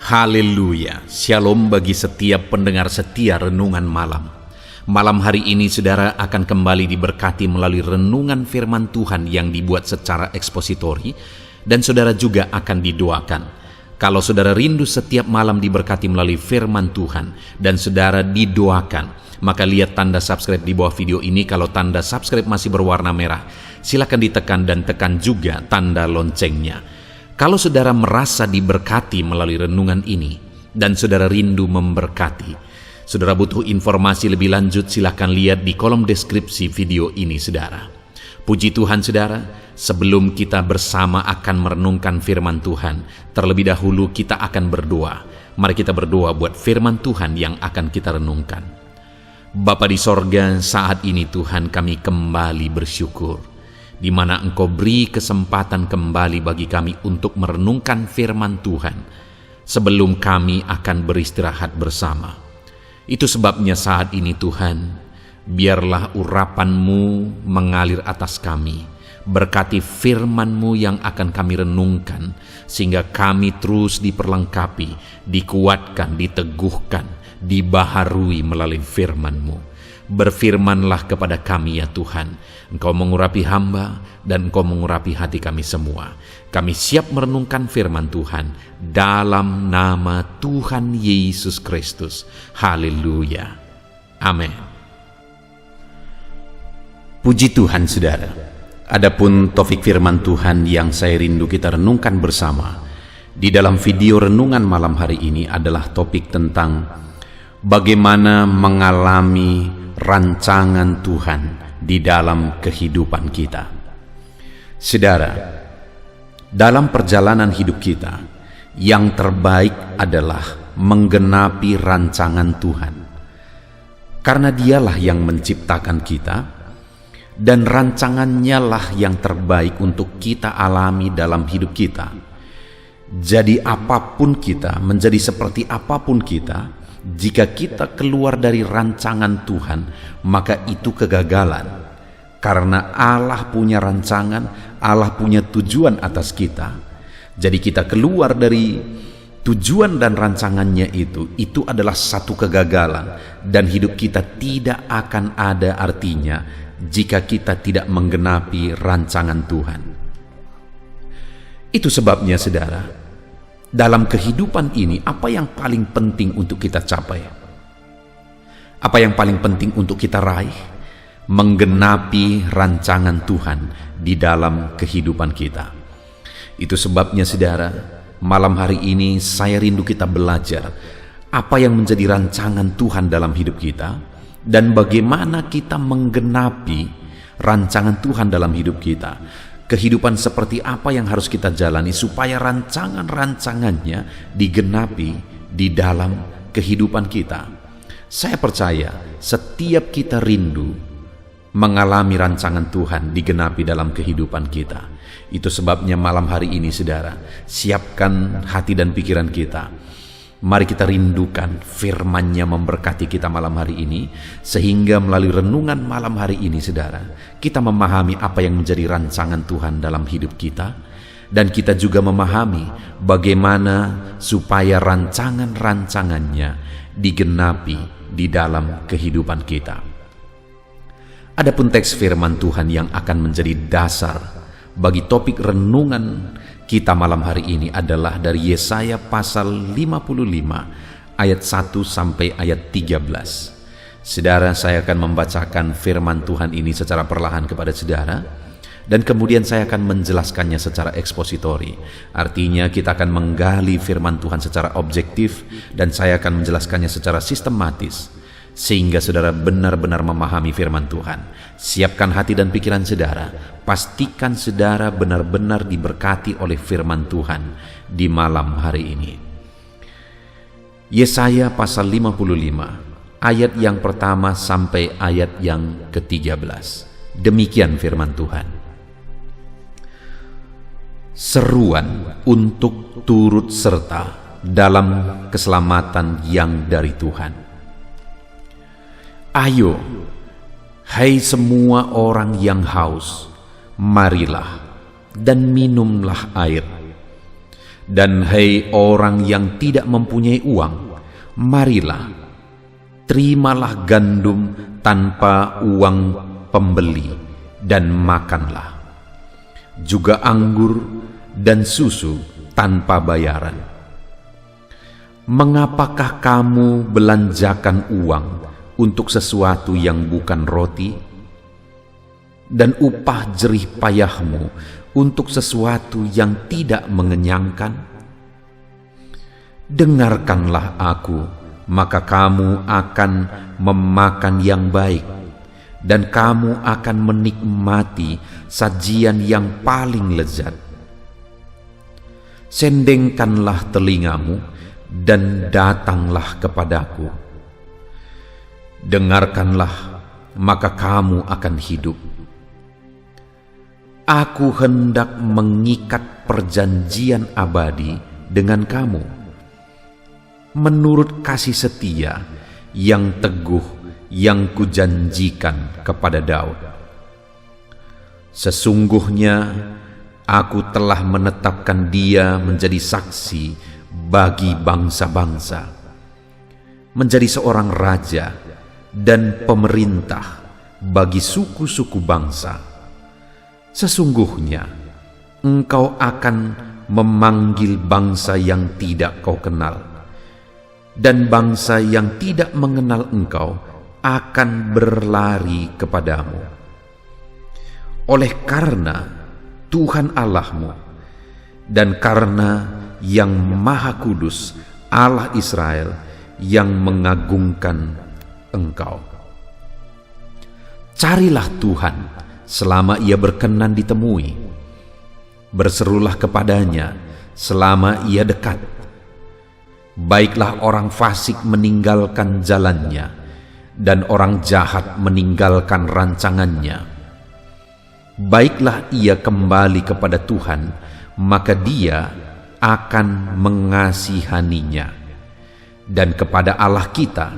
Haleluya, shalom bagi setiap pendengar setia Renungan Malam. Malam hari ini saudara akan kembali diberkati melalui renungan firman Tuhan yang dibuat secara ekspositori, dan saudara juga akan didoakan. Kalau saudara rindu setiap malam diberkati melalui firman Tuhan dan saudara didoakan, maka lihat tanda subscribe di bawah video ini. Kalau tanda subscribe masih berwarna merah, silakan ditekan dan tekan juga tanda loncengnya. Kalau saudara merasa diberkati melalui renungan ini dan saudara rindu memberkati, saudara butuh informasi lebih lanjut, silakan lihat di kolom deskripsi video ini saudara. Puji Tuhan saudara, sebelum kita bersama akan merenungkan firman Tuhan, terlebih dahulu kita akan berdoa. Mari kita berdoa buat firman Tuhan yang akan kita renungkan. Bapa di sorga, saat ini Tuhan kami kembali bersyukur, di mana Engkau beri kesempatan kembali bagi kami untuk merenungkan firman Tuhan sebelum kami akan beristirahat bersama. Itu sebabnya saat ini Tuhan, biarlah urapan-Mu mengalir atas kami. Berkati firman-Mu yang akan kami renungkan, sehingga kami terus diperlengkapi, dikuatkan, diteguhkan, dibaharui melalui firman-Mu. Berfirmanlah kepada kami ya Tuhan. Engkau mengurapi hamba dan Engkau mengurapi hati kami semua. Kami siap merenungkan firman Tuhan dalam nama Tuhan Yesus Kristus. Haleluya. Amin. Puji Tuhan saudara. Adapun topik firman Tuhan yang saya rindu kita renungkan bersama di dalam video renungan malam hari ini adalah topik tentang bagaimana mengalami rancangan Tuhan di dalam kehidupan kita. Saudara, dalam perjalanan hidup kita, yang terbaik adalah menggenapi rancangan Tuhan. Karena Dialah yang menciptakan kita, dan rancangannya lah yang terbaik untuk kita alami dalam hidup kita. Jadi apapun kita, menjadi seperti apapun kita, jika kita keluar dari rancangan Tuhan, maka itu kegagalan. Karena Allah punya rancangan, Allah punya tujuan atas kita. Jadi kita keluar dari tujuan dan rancangannya itu adalah satu kegagalan. Dan hidup kita tidak akan ada artinya jika kita tidak menggenapi rancangan Tuhan. Itu sebabnya saudara, dalam kehidupan ini, apa yang paling penting untuk kita capai? Apa yang paling penting untuk kita raih? Menggenapi rancangan Tuhan di dalam kehidupan kita. Itu sebabnya saudara, malam hari ini saya rindu kita belajar apa yang menjadi rancangan Tuhan dalam hidup kita dan bagaimana kita menggenapi rancangan Tuhan dalam hidup kita. Kehidupan seperti apa yang harus kita jalani supaya rancangan-rancangannya digenapi di dalam kehidupan kita. Saya percaya setiap kita rindu mengalami rancangan Tuhan digenapi dalam kehidupan kita. Itu sebabnya malam hari ini saudara, siapkan hati dan pikiran kita. Mari kita rindukan firman-Nya memberkati kita malam hari ini, sehingga melalui renungan malam hari ini saudara, kita memahami apa yang menjadi rancangan Tuhan dalam hidup kita, dan kita juga memahami bagaimana supaya rancangan-rancangannya digenapi di dalam kehidupan kita. Adapun teks firman Tuhan yang akan menjadi dasar bagi topik renungan kita malam hari ini adalah dari Yesaya pasal 55 ayat 1 sampai ayat 13. Saudara, saya akan membacakan firman Tuhan ini secara perlahan kepada saudara, dan kemudian saya akan menjelaskannya secara ekspositori. Artinya kita akan menggali firman Tuhan secara objektif, dan saya akan menjelaskannya secara sistematis, sehingga saudara benar-benar memahami firman Tuhan. Siapkan hati dan pikiran saudara. Pastikan saudara benar-benar diberkati oleh firman Tuhan di malam hari ini. Yesaya pasal 55 ayat yang pertama sampai ayat yang ke-13. Demikian firman Tuhan. Seruan untuk turut serta dalam keselamatan yang dari Tuhan. Ayo, hai semua orang yang haus, marilah dan minumlah air. Dan hai orang yang tidak mempunyai uang, marilah, terimalah gandum tanpa uang pembeli dan makanlah, juga anggur dan susu tanpa bayaran. Mengapakah kamu belanjakan uang untuk sesuatu yang bukan roti, dan upah jerih payahmu untuk sesuatu yang tidak mengenyangkan? Dengarkanlah aku, maka kamu akan memakan yang baik, dan kamu akan menikmati sajian yang paling lezat. Sendengkanlah telingamu dan datanglah kepadaku. Dengarkanlah, maka kamu akan hidup. Aku hendak mengikat perjanjian abadi dengan kamu, menurut kasih setia yang teguh yang kujanjikan kepada Daud. Sesungguhnya aku telah menetapkan dia menjadi saksi bagi bangsa-bangsa, menjadi seorang raja dan pemerintah bagi suku-suku bangsa. Sesungguhnya engkau akan memanggil bangsa yang tidak kau kenal, dan bangsa yang tidak mengenal engkau akan berlari kepadamu. Oleh karena Tuhan Allahmu dan karena Yang Maha Kudus Allah Israel yang mengagungkan engkau. Carilah Tuhan selama ia berkenan ditemui. Berserulah kepadanya selama ia dekat. Baiklah orang fasik meninggalkan jalannya, dan orang jahat meninggalkan rancangannya. Baiklah ia kembali kepada Tuhan, maka dia akan mengasihaninya, dan kepada Allah kita,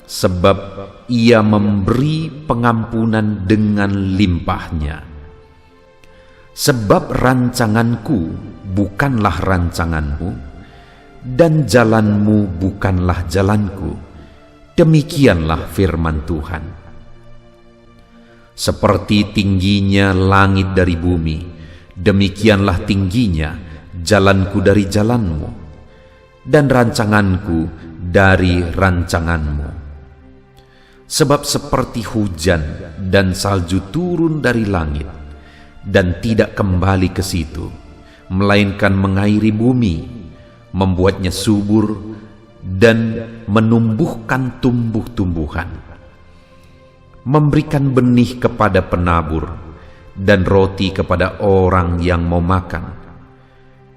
sebab ia memberi pengampunan dengan limpahnya. Sebab rancanganku bukanlah rancanganmu, dan jalanmu bukanlah jalanku. Demikianlah firman Tuhan. Seperti tingginya langit dari bumi, demikianlah tingginya jalanku dari jalanmu, dan rancanganku dari rancanganmu. Sebab seperti hujan dan salju turun dari langit, dan tidak kembali ke situ, melainkan mengairi bumi, membuatnya subur, dan menumbuhkan tumbuh-tumbuhan, memberikan benih kepada penabur, dan roti kepada orang yang mau makan.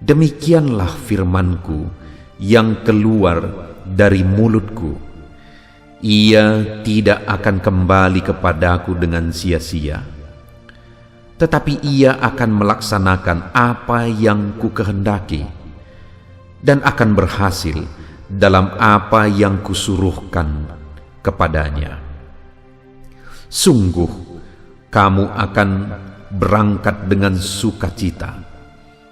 Demikianlah firmanku yang keluar dari mulutku. Ia tidak akan kembali kepadaku dengan sia-sia, tetapi ia akan melaksanakan apa yang kukehendaki, dan akan berhasil dalam apa yang kusuruhkan kepadanya. Sungguh kamu akan berangkat dengan sukacita,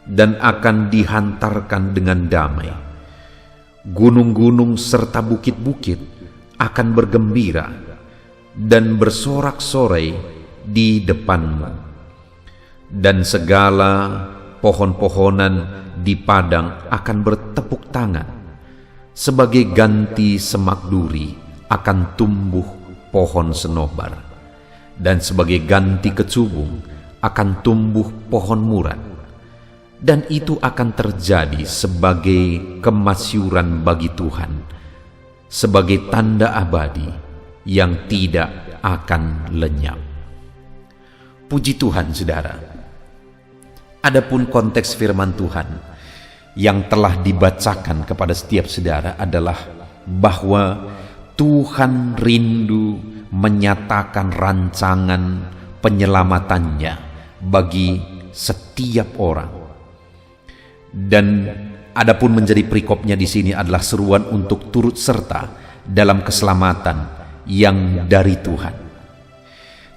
dan akan dihantarkan dengan damai. Gunung-gunung serta bukit-bukit akan bergembira dan bersorak-sorai di depanmu, dan segala pohon-pohonan di padang akan bertepuk tangan. Sebagai ganti semak duri akan tumbuh pohon senobar, dan sebagai ganti kecubung akan tumbuh pohon murad. Dan itu akan terjadi sebagai kemasyuran bagi Tuhan, sebagai tanda abadi yang tidak akan lenyap. Puji Tuhan, saudara. Adapun konteks firman Tuhan yang telah dibacakan kepada setiap saudara adalah bahwa Tuhan rindu menyatakan rancangan penyelamatannya bagi setiap orang. Dan adapun menjadi perikopnya di sini adalah seruan untuk turut serta dalam keselamatan yang dari Tuhan.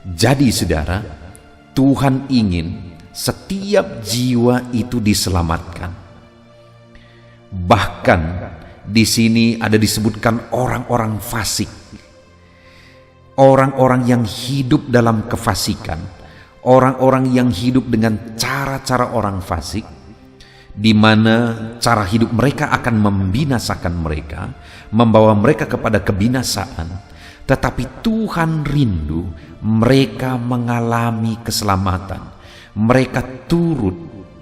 Jadi saudara, Tuhan ingin setiap jiwa itu diselamatkan. Bahkan di sini ada disebutkan orang-orang fasik, orang-orang yang hidup dalam kefasikan, orang-orang yang hidup dengan cara-cara orang fasik, di mana cara hidup mereka akan membinasakan mereka, membawa mereka kepada kebinasaan. Tetapi Tuhan rindu mereka mengalami keselamatan, mereka turut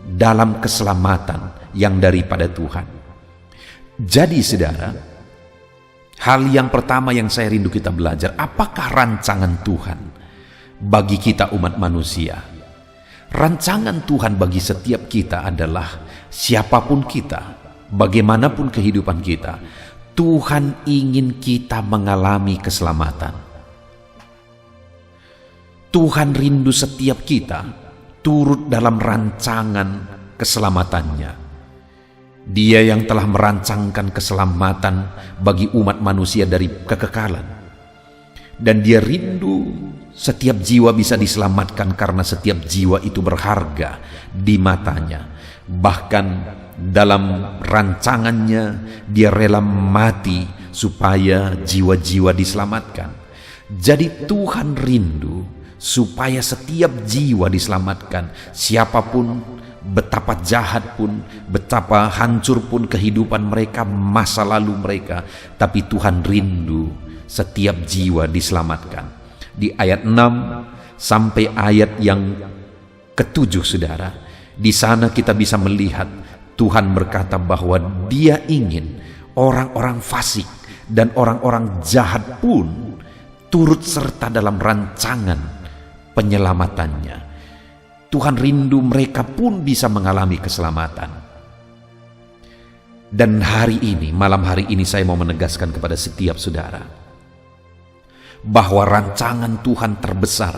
dalam keselamatan yang daripada Tuhan. Jadi saudara, hal yang pertama yang saya rindu kita belajar, apakah rancangan Tuhan bagi kita umat manusia? Rancangan Tuhan bagi setiap kita adalah siapapun kita, bagaimanapun kehidupan kita, Tuhan ingin kita mengalami keselamatan. Tuhan rindu setiap kita turut dalam rancangan keselamatannya. Dia yang telah merancangkan keselamatan bagi umat manusia dari kekekalan. Dan dia rindu setiap jiwa bisa diselamatkan karena setiap jiwa itu berharga di matanya. Bahkan dalam rancangannya dia rela mati supaya jiwa-jiwa diselamatkan. Jadi Tuhan rindu supaya setiap jiwa diselamatkan, siapapun, betapa jahat pun, betapa hancur pun kehidupan mereka, masa lalu mereka, tapi Tuhan rindu setiap jiwa diselamatkan. Di ayat 6 sampai ayat yang ke-7 saudara, di sana kita bisa melihat Tuhan berkata bahwa Dia ingin orang-orang fasik dan orang-orang jahat pun turut serta dalam rancangan penyelamatannya. Tuhan rindu mereka pun bisa mengalami keselamatan. Dan hari ini, malam hari ini saya mau menegaskan kepada setiap saudara bahwa rancangan Tuhan terbesar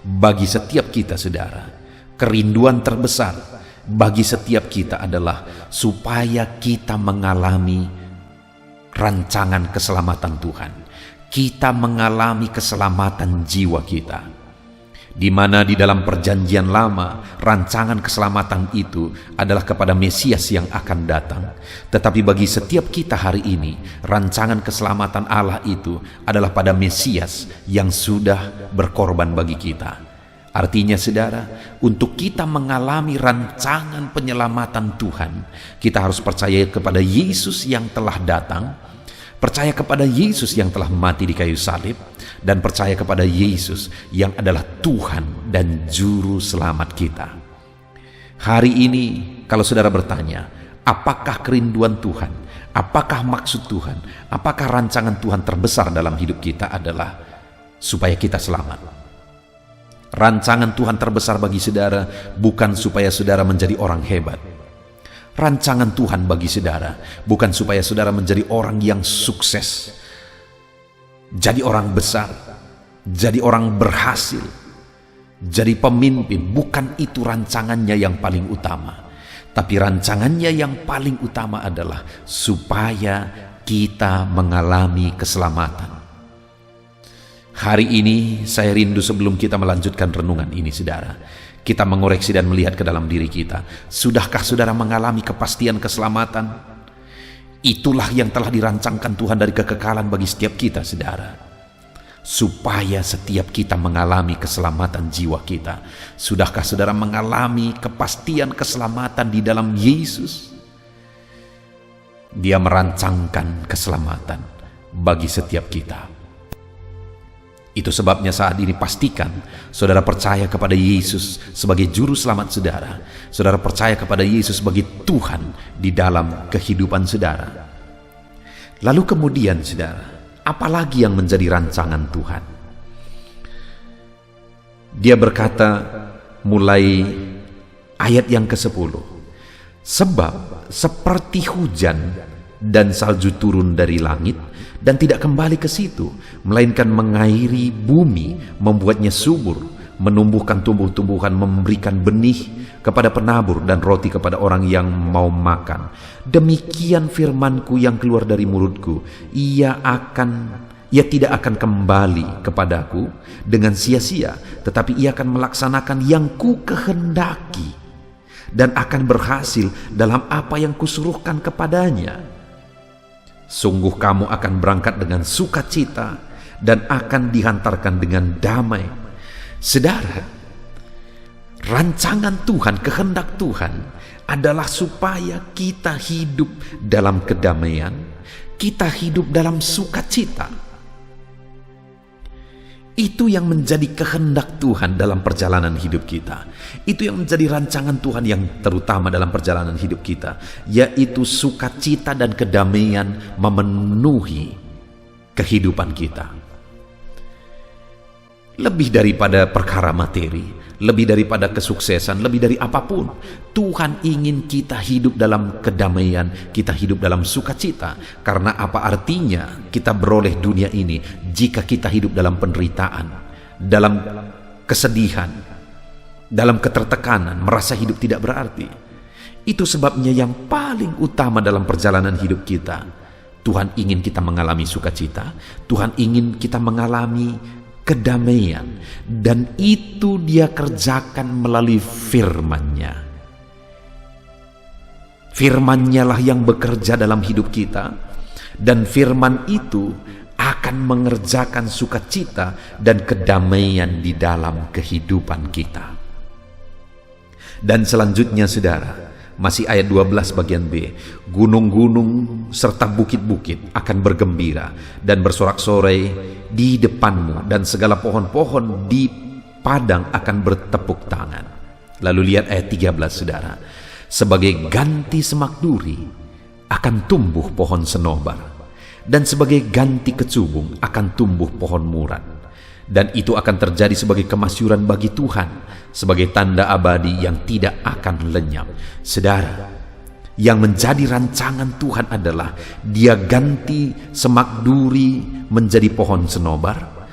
bagi setiap kita saudara, kerinduan terbesar bagi setiap kita adalah supaya kita mengalami rancangan keselamatan Tuhan. Kita mengalami keselamatan jiwa kita. Di mana di dalam perjanjian lama rancangan keselamatan itu adalah kepada Mesias yang akan datang. Tetapi bagi setiap kita hari ini, rancangan keselamatan Allah itu adalah pada Mesias yang sudah berkorban bagi kita. Artinya saudara, untuk kita mengalami rancangan penyelamatan Tuhan, kita harus percaya kepada Yesus yang telah datang, percaya kepada Yesus yang telah mati di kayu salib, dan percaya kepada Yesus yang adalah Tuhan dan Juru Selamat kita. Hari ini kalau saudara bertanya, apakah kerinduan Tuhan, apakah maksud Tuhan, apakah rancangan Tuhan terbesar dalam hidup kita adalah supaya kita selamat. Rancangan Tuhan terbesar bagi saudara bukan supaya saudara menjadi orang hebat. Rancangan Tuhan bagi saudara bukan supaya saudara menjadi orang yang sukses, jadi orang besar, jadi orang berhasil, jadi pemimpin. Bukan itu rancangannya yang paling utama. Tapi rancangannya yang paling utama adalah supaya kita mengalami keselamatan. Hari ini saya rindu sebelum kita melanjutkan renungan ini saudara, kita mengoreksi dan melihat ke dalam diri kita. Sudahkah saudara mengalami kepastian keselamatan? Itulah yang telah dirancangkan Tuhan dari kekekalan bagi setiap kita saudara. Supaya setiap kita mengalami keselamatan jiwa kita. Sudahkah saudara mengalami kepastian keselamatan di dalam Yesus? Dia merancangkan keselamatan bagi setiap kita. Itu sebabnya saat ini pastikan saudara percaya kepada Yesus sebagai juru selamat saudara. Saudara percaya kepada Yesus sebagai Tuhan di dalam kehidupan saudara. Lalu kemudian saudara, apalagi yang menjadi rancangan Tuhan? Dia berkata mulai ayat yang ke-10, sebab seperti hujan dan salju turun dari langit dan tidak kembali ke situ, melainkan mengairi bumi, membuatnya subur, menumbuhkan tumbuh-tumbuhan, memberikan benih kepada penabur dan roti kepada orang yang mau makan. Demikian firmanku yang keluar dari mulutku, ia tidak akan kembali kepadaku dengan sia-sia, tetapi ia akan melaksanakan yang ku kehendaki dan akan berhasil dalam apa yang kusuruhkan kepadanya. Sungguh kamu akan berangkat dengan sukacita dan akan dihantarkan dengan damai. Saudara, rancangan Tuhan, kehendak Tuhan adalah supaya kita hidup dalam kedamaian, kita hidup dalam sukacita. Itu yang menjadi kehendak Tuhan dalam perjalanan hidup kita. Itu yang menjadi rancangan Tuhan yang terutama dalam perjalanan hidup kita, yaitu sukacita dan kedamaian memenuhi kehidupan kita. Lebih daripada perkara materi, lebih daripada kesuksesan, lebih dari apapun, Tuhan ingin kita hidup dalam kedamaian, kita hidup dalam sukacita. Karena apa artinya kita beroleh dunia ini jika kita hidup dalam penderitaan, dalam kesedihan, dalam ketertekanan, merasa hidup tidak berarti. Itu sebabnya yang paling utama dalam perjalanan hidup kita, Tuhan ingin kita mengalami sukacita, Tuhan ingin kita mengalami kedamaian, dan itu Dia kerjakan melalui firman-Nya. Firman-Nya lah yang bekerja dalam hidup kita, dan firman itu akan mengerjakan sukacita dan kedamaian di dalam kehidupan kita. Dan selanjutnya saudara, masih ayat 12 bagian B, gunung-gunung serta bukit-bukit akan bergembira dan bersorak-sorai di depanmu, dan segala pohon-pohon di padang akan bertepuk tangan. Lalu lihat ayat 13 saudara, sebagai ganti semak duri akan tumbuh pohon senobar, dan sebagai ganti kecubung akan tumbuh pohon murad. Dan itu akan terjadi sebagai kemasyuran bagi Tuhan, sebagai tanda abadi yang tidak akan lenyap. Saudara, yang menjadi rancangan Tuhan adalah Dia ganti semak duri menjadi pohon senobar,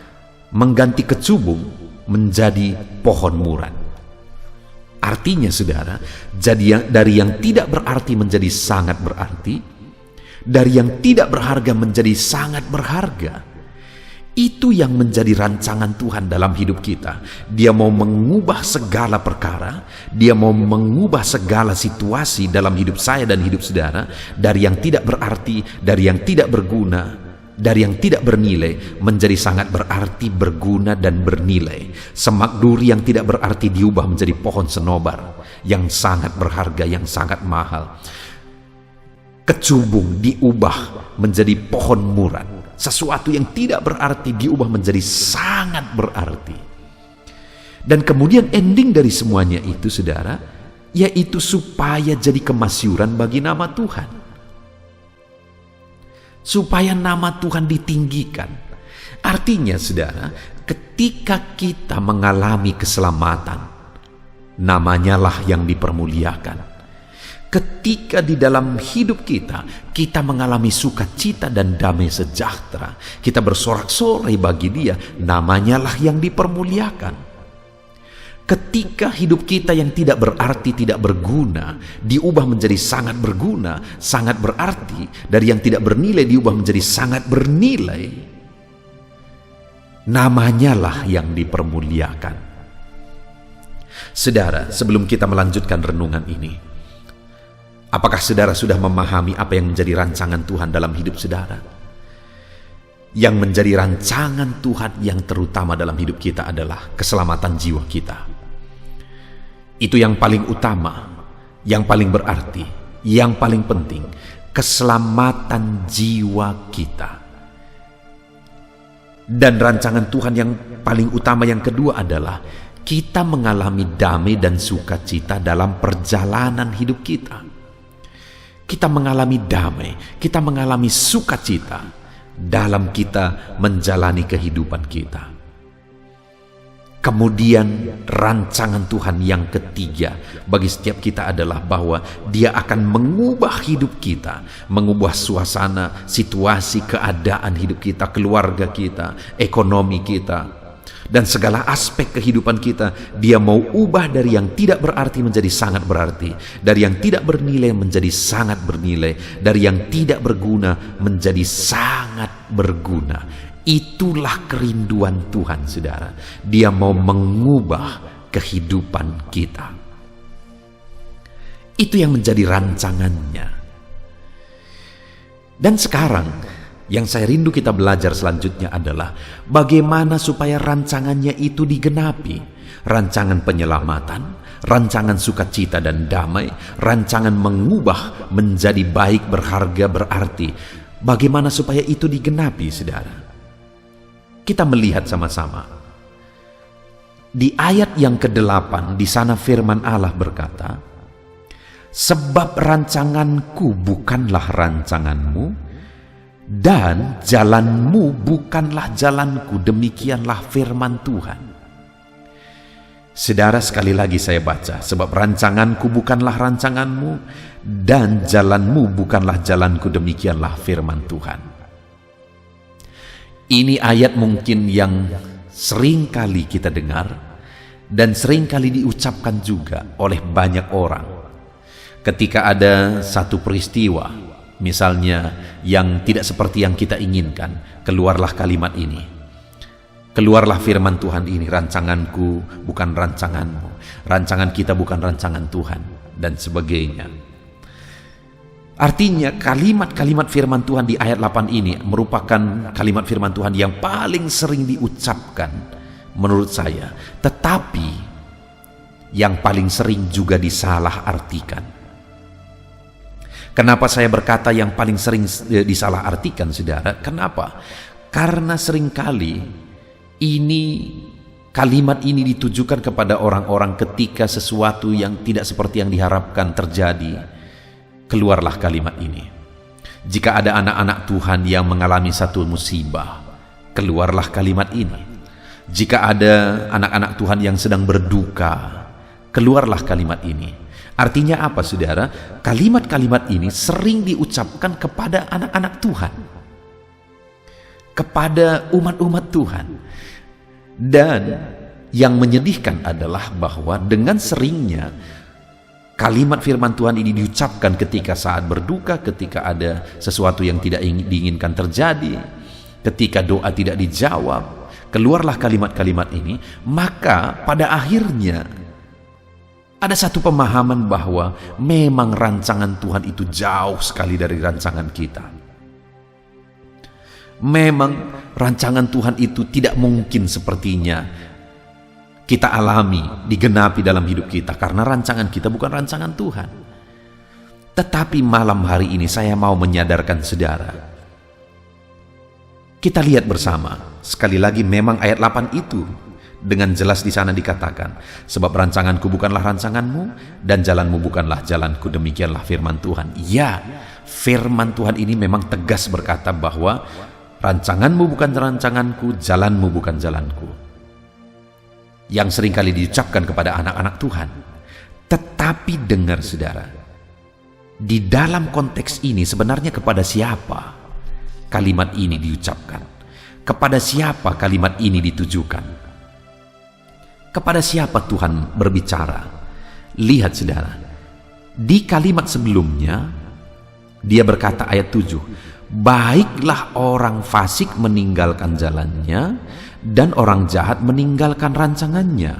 mengganti kecubung menjadi pohon murad. Artinya saudara, jadi dari yang tidak berarti menjadi sangat berarti, dari yang tidak berharga menjadi sangat berharga. Itu yang menjadi rancangan Tuhan dalam hidup kita. Dia mau mengubah segala perkara, Dia mau mengubah segala situasi dalam hidup saya dan hidup saudara, dari yang tidak berarti, dari yang tidak berguna, dari yang tidak bernilai menjadi sangat berarti, berguna dan bernilai. Semak duri yang tidak berarti diubah menjadi pohon senobar yang sangat berharga, yang sangat mahal. Kecubung diubah menjadi pohon murad. Sesuatu yang tidak berarti diubah menjadi sangat berarti. Dan kemudian ending dari semuanya itu saudara, yaitu supaya jadi kemasyuran bagi nama Tuhan. Supaya nama Tuhan ditinggikan. Artinya saudara, ketika kita mengalami keselamatan, namanya lah yang dipermuliakan. Ketika di dalam hidup kita mengalami sukacita dan damai sejahtera, kita bersorak-sorai bagi Dia, namanya lah yang dipermuliakan. Ketika hidup kita yang tidak berarti, tidak berguna, diubah menjadi sangat berguna, sangat berarti, dari yang tidak bernilai diubah menjadi sangat bernilai, namanya lah yang dipermuliakan. Saudara, sebelum kita melanjutkan renungan ini, apakah saudara sudah memahami apa yang menjadi rancangan Tuhan dalam hidup saudara? Yang menjadi rancangan Tuhan yang terutama dalam hidup kita adalah keselamatan jiwa kita. Itu yang paling utama, yang paling berarti, yang paling penting, keselamatan jiwa kita. Dan rancangan Tuhan yang paling utama yang kedua adalah kita mengalami damai dan sukacita dalam perjalanan hidup kita. Kita mengalami damai, kita mengalami sukacita dalam kita menjalani kehidupan kita. Kemudian rancangan Tuhan yang ketiga bagi setiap kita adalah bahwa Dia akan mengubah hidup kita, mengubah suasana, situasi, keadaan hidup kita, keluarga kita, ekonomi kita, dan segala aspek kehidupan kita. Dia mau ubah dari yang tidak berarti menjadi sangat berarti, dari yang tidak bernilai menjadi sangat bernilai, dari yang tidak berguna menjadi sangat berguna. Itulah kerinduan Tuhan saudara. Dia mau mengubah kehidupan kita. Itu yang menjadi rancangannya. Dan sekarang yang saya rindu kita belajar selanjutnya adalah bagaimana supaya rancangannya itu digenapi. Rancangan penyelamatan, rancangan sukacita dan damai, rancangan mengubah menjadi baik, berharga, berarti. Bagaimana supaya itu digenapi, saudara? Kita melihat sama-sama. Di ayat yang ke-8, di sana firman Allah berkata, "Sebab rancanganku bukanlah rancanganmu, dan jalanmu bukanlah jalanku." Demikianlah firman Tuhan. Saudara, sekali lagi saya baca, "Sebab rancanganku bukanlah rancanganmu, dan jalanmu bukanlah jalanku." Demikianlah firman Tuhan. Ini ayat mungkin yang sering kali kita dengar dan sering kali diucapkan juga oleh banyak orang. Ketika ada satu peristiwa, misalnya yang tidak seperti yang kita inginkan, keluarlah kalimat ini. Keluarlah firman Tuhan ini, "Rancanganku bukan rancanganmu, rancangan kita bukan rancangan Tuhan," dan sebagainya. Artinya kalimat-kalimat firman Tuhan di ayat 8 ini merupakan kalimat firman Tuhan yang paling sering diucapkan menurut saya, tetapi yang paling sering juga disalah artikan. Kenapa saya berkata yang paling sering disalah artikan, saudara? Kenapa? Karena seringkali kalimat ini ditujukan kepada orang-orang ketika sesuatu yang tidak seperti yang diharapkan terjadi. Keluarlah kalimat ini. Jika ada anak-anak Tuhan yang mengalami satu musibah, keluarlah kalimat ini. Jika ada anak-anak Tuhan yang sedang berduka, keluarlah kalimat ini. Artinya apa, saudara? Kalimat-kalimat ini sering diucapkan kepada anak-anak Tuhan, kepada umat-umat Tuhan. Dan yang menyedihkan adalah bahwa dengan seringnya kalimat firman Tuhan ini diucapkan ketika saat berduka, ketika ada sesuatu yang tidak diinginkan terjadi, ketika doa tidak dijawab, keluarlah kalimat-kalimat ini, maka pada akhirnya ada satu pemahaman bahwa memang rancangan Tuhan itu jauh sekali dari rancangan kita. Memang rancangan Tuhan itu tidak mungkin sepertinya kita alami, digenapi dalam hidup kita, karena rancangan kita bukan rancangan Tuhan. Tetapi malam hari ini saya mau menyadarkan saudara. Kita lihat bersama, sekali lagi memang ayat 8 itu dengan jelas di sana dikatakan, "Sebab rancanganku bukanlah rancanganmu, dan jalanmu bukanlah jalanku." Demikianlah firman Tuhan. Ya, firman Tuhan ini memang tegas berkata bahwa rancanganmu bukan rancanganku, jalanmu bukan jalanku. Yang seringkali diucapkan kepada anak-anak Tuhan. Tetapi dengar saudara, di dalam konteks ini sebenarnya kepada siapa kalimat ini diucapkan? Kepada siapa kalimat ini ditujukan? Kepada siapa Tuhan berbicara? Lihat saudara, di kalimat sebelumnya dia berkata ayat 7, "Baiklah orang fasik meninggalkan jalannya, dan orang jahat meninggalkan rancangannya.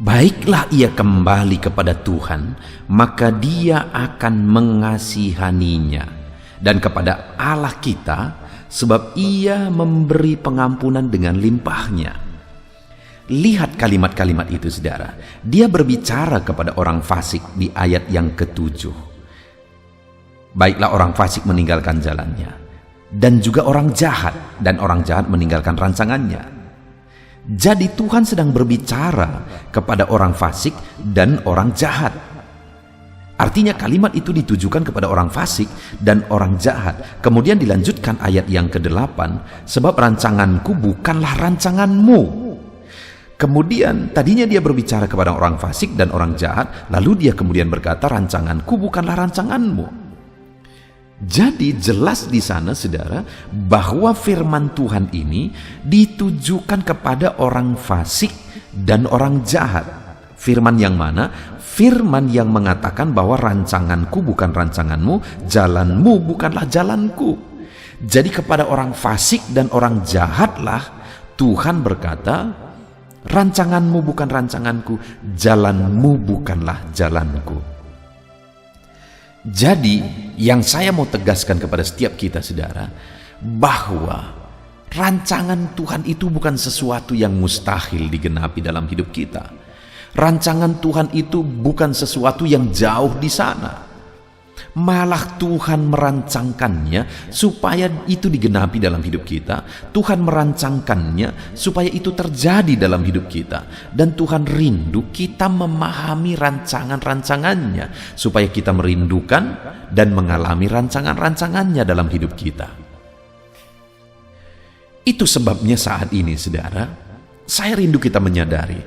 Baiklah ia kembali kepada Tuhan, maka Dia akan mengasihaninya, dan kepada Allah kita, sebab Ia memberi pengampunan dengan limpahnya." Lihat kalimat-kalimat itu saudara. Dia berbicara kepada orang fasik di ayat yang ke-7. Baiklah orang fasik meninggalkan jalannya, dan juga orang jahat, dan orang jahat meninggalkan rancangannya. Jadi Tuhan sedang berbicara kepada orang fasik dan orang jahat. Artinya kalimat itu ditujukan kepada orang fasik dan orang jahat. Kemudian dilanjutkan ayat yang ke-8, "Sebab rancanganku bukanlah rancanganmu." Kemudian tadinya dia berbicara kepada orang fasik dan orang jahat, lalu dia kemudian berkata, "Rancanganku bukanlah rancanganmu." Jadi jelas di sana saudara bahwa firman Tuhan ini ditujukan kepada orang fasik dan orang jahat. Firman yang mana? Firman yang mengatakan bahwa rancanganku bukan rancanganmu, jalanmu bukanlah jalanku. Jadi kepada orang fasik dan orang jahatlah Tuhan berkata, rancanganmu bukan rancanganku, jalanmu bukanlah jalanku. Jadi, yang saya mau tegaskan kepada setiap kita, saudara, bahwa rancangan Tuhan itu bukan sesuatu yang mustahil digenapi dalam hidup kita. Rancangan Tuhan itu bukan sesuatu yang jauh di sana. Malah Tuhan merancangkannya supaya itu digenapi dalam hidup kita. Tuhan merancangkannya supaya itu terjadi dalam hidup kita. Dan Tuhan rindu kita memahami rancangan-rancangannya, supaya kita merindukan dan mengalami rancangan-rancangannya dalam hidup kita. Itu sebabnya saat ini, saudara, saya rindu kita menyadari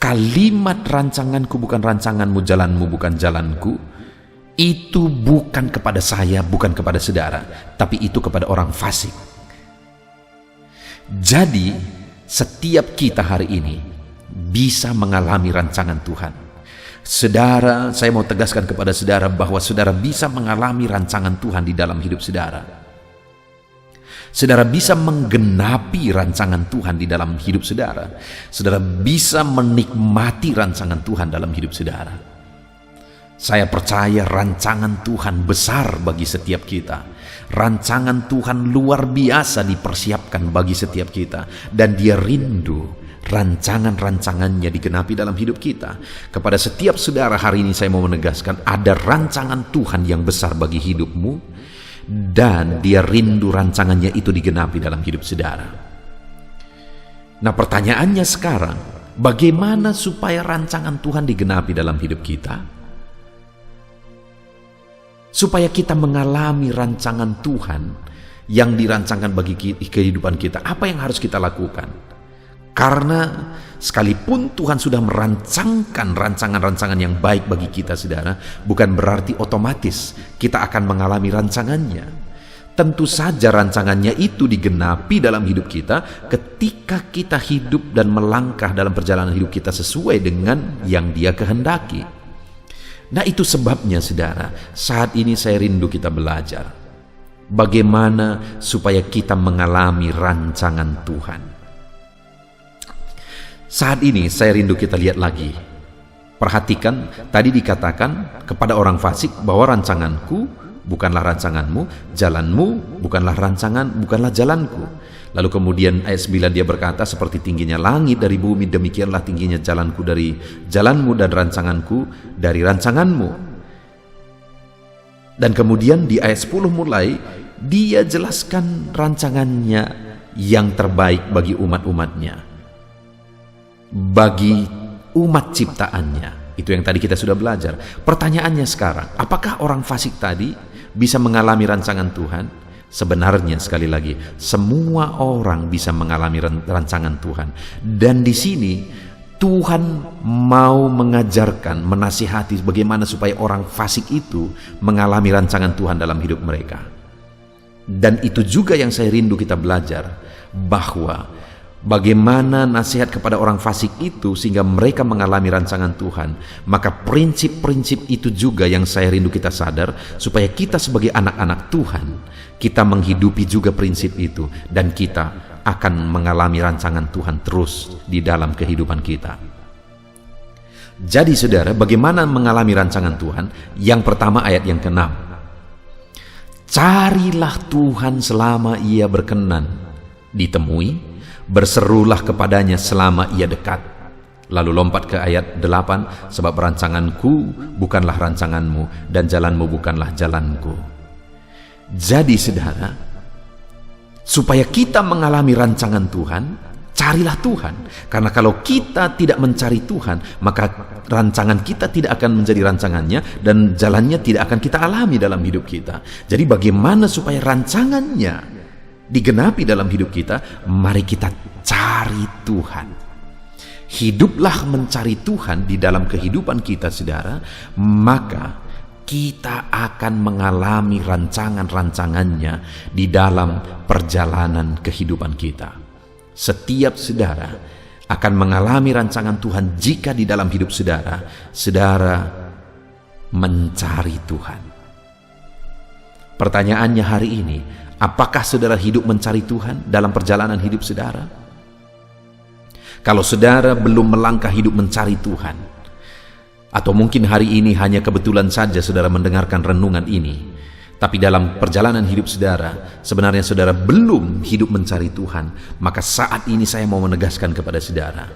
kalimat rancanganku bukan rancanganmu, jalanmu bukan jalanku, itu bukan kepada saya, bukan kepada saudara, tapi itu kepada orang fasik. Jadi, setiap kita hari ini bisa mengalami rancangan Tuhan. Saudara, saya mau tegaskan kepada saudara bahwa saudara bisa mengalami rancangan Tuhan di dalam hidup saudara. Saudara bisa menggenapi rancangan Tuhan di dalam hidup saudara. Saudara bisa menikmati rancangan Tuhan dalam hidup saudara. Saya percaya rancangan Tuhan besar bagi setiap kita. Rancangan Tuhan luar biasa dipersiapkan bagi setiap kita. Dan Dia rindu rancangan-rancangannya digenapi dalam hidup kita. Kepada setiap saudara hari ini saya mau menegaskan, ada rancangan Tuhan yang besar bagi hidupmu. Dan Dia rindu rancangannya itu digenapi dalam hidup saudara. Nah, pertanyaannya sekarang, bagaimana supaya rancangan Tuhan digenapi dalam hidup kita? Supaya kita mengalami rancangan Tuhan yang dirancangkan bagi kehidupan kita, apa yang harus kita lakukan? Karena sekalipun Tuhan sudah merancangkan rancangan-rancangan yang baik bagi kita, saudara, bukan berarti otomatis kita akan mengalami rancangannya. Tentu saja rancangannya itu digenapi dalam hidup kita ketika kita hidup dan melangkah dalam perjalanan hidup kita sesuai dengan yang Dia kehendaki. Nah, itu sebabnya, saudara, saat ini saya rindu kita belajar bagaimana supaya kita mengalami rancangan Tuhan. Saat ini saya rindu kita lihat lagi. Perhatikan, tadi dikatakan kepada orang fasik bahwa rancanganku bukanlah rancanganmu, jalanmu bukanlah jalanku. Lalu kemudian ayat 9 Dia berkata, seperti tingginya langit dari bumi, demikianlah tingginya jalanku dari jalanmu dan rancanganku dari rancanganmu. Dan kemudian di ayat 10 mulai Dia jelaskan rancangannya yang terbaik bagi umat-umatnya, bagi umat ciptaannya. Itu yang tadi kita sudah belajar. Pertanyaannya sekarang, apakah orang fasik tadi bisa mengalami rancangan Tuhan? Sebenarnya, sekali lagi, semua orang bisa mengalami rancangan Tuhan. Dan di sini Tuhan mau mengajarkan, menasihati bagaimana supaya orang fasik itu mengalami rancangan Tuhan dalam hidup mereka. Dan itu juga yang saya rindu kita belajar, bahwa bagaimana nasihat kepada orang fasik itu sehingga mereka mengalami rancangan Tuhan. Maka prinsip-prinsip itu juga yang saya rindu kita sadar, supaya kita sebagai anak-anak Tuhan, kita menghidupi juga prinsip itu, dan kita akan mengalami rancangan Tuhan terus di dalam kehidupan kita. Jadi saudara, bagaimana mengalami rancangan Tuhan? Yang pertama, ayat yang ke-6. Carilah Tuhan selama Ia berkenan ditemui, berserulah kepadanya selama Ia dekat. Lalu lompat ke ayat 8, sebab rancanganku bukanlah rancanganmu, dan jalanmu bukanlah jalanku. Jadi saudara, supaya kita mengalami rancangan Tuhan, carilah Tuhan. Karena kalau kita tidak mencari Tuhan, maka rancangan kita tidak akan menjadi rancangannya, dan jalannya tidak akan kita alami dalam hidup kita. Jadi bagaimana supaya rancangannya digenapi dalam hidup kita? Mari kita cari Tuhan. Hiduplah mencari Tuhan di dalam kehidupan kita, saudara, maka kita akan mengalami rancangan-rancangannya di dalam perjalanan kehidupan kita. Setiap saudara akan mengalami rancangan Tuhan jika di dalam hidup saudara, saudara mencari Tuhan. Pertanyaannya hari ini, apakah saudara hidup mencari Tuhan dalam perjalanan hidup saudara? Kalau saudara belum melangkah hidup mencari Tuhan, Atau mungkin hari ini hanya kebetulan saja saudara mendengarkan renungan ini. Tapi dalam perjalanan hidup saudara, sebenarnya saudara belum hidup mencari Tuhan. Maka saat ini saya mau menegaskan kepada saudara,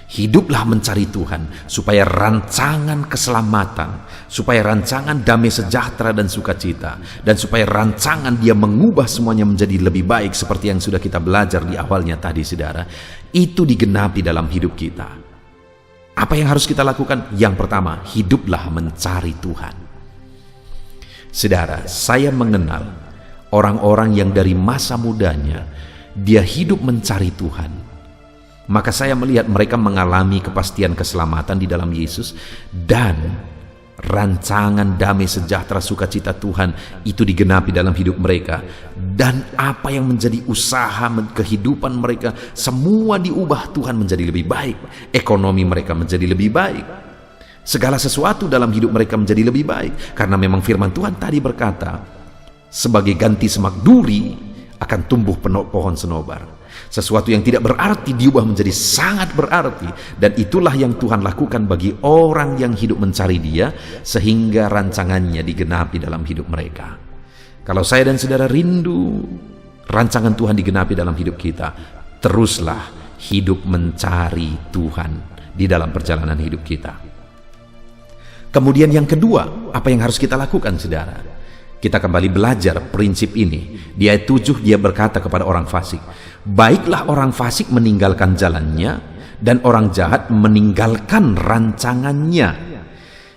hiduplah mencari Tuhan, supaya rancangan keselamatan, supaya rancangan damai sejahtera dan sukacita, dan supaya rancangan Dia mengubah semuanya menjadi lebih baik seperti yang sudah kita belajar di awalnya tadi saudara, itu digenapi dalam hidup kita. Apa yang harus kita lakukan? Yang pertama, hiduplah mencari Tuhan. Saudara, saya mengenal orang-orang yang dari masa mudanya dia hidup mencari Tuhan. Maka saya melihat mereka mengalami kepastian keselamatan di dalam Yesus, dan rancangan damai sejahtera sukacita Tuhan itu digenapi dalam hidup mereka. Dan apa yang menjadi usaha kehidupan mereka, semua diubah Tuhan menjadi lebih baik. Ekonomi mereka menjadi lebih baik, segala sesuatu dalam hidup mereka menjadi lebih baik. Karena memang firman Tuhan tadi berkata, sebagai ganti semak duri akan tumbuh pohon senobar. Sesuatu yang tidak berarti diubah menjadi sangat berarti. Dan itulah yang Tuhan lakukan bagi orang yang hidup mencari Dia, sehingga rancangannya digenapi dalam hidup mereka. Kalau saya dan saudara rindu rancangan Tuhan digenapi dalam hidup kita, teruslah hidup mencari Tuhan di dalam perjalanan hidup kita. Kemudian yang kedua, apa yang harus kita lakukan saudara? Kita kembali belajar prinsip ini. Di ayat 7 dia berkata kepada orang fasik, baiklah orang fasik meninggalkan jalannya, dan orang jahat meninggalkan rancangannya.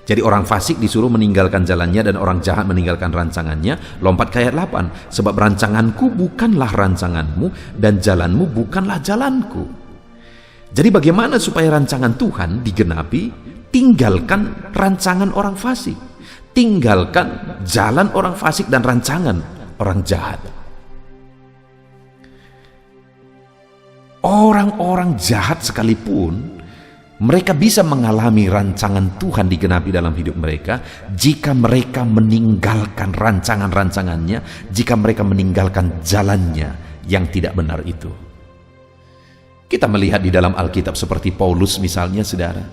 Jadi orang fasik disuruh meninggalkan jalannya, dan orang jahat meninggalkan rancangannya. Lompat ke ayat 8, sebab rancanganku bukanlah rancanganmu, dan jalanmu bukanlah jalanku. Jadi bagaimana supaya rancangan Tuhan digenapi? Tinggalkan rancangan orang fasik. Tinggalkan jalan orang fasik dan rancangan orang jahat. Orang-orang jahat sekalipun, mereka bisa mengalami rancangan Tuhan digenapi dalam hidup mereka jika mereka meninggalkan rancangan-rancangannya, jika mereka meninggalkan jalannya yang tidak benar itu. Kita melihat di dalam Alkitab seperti Paulus misalnya saudara,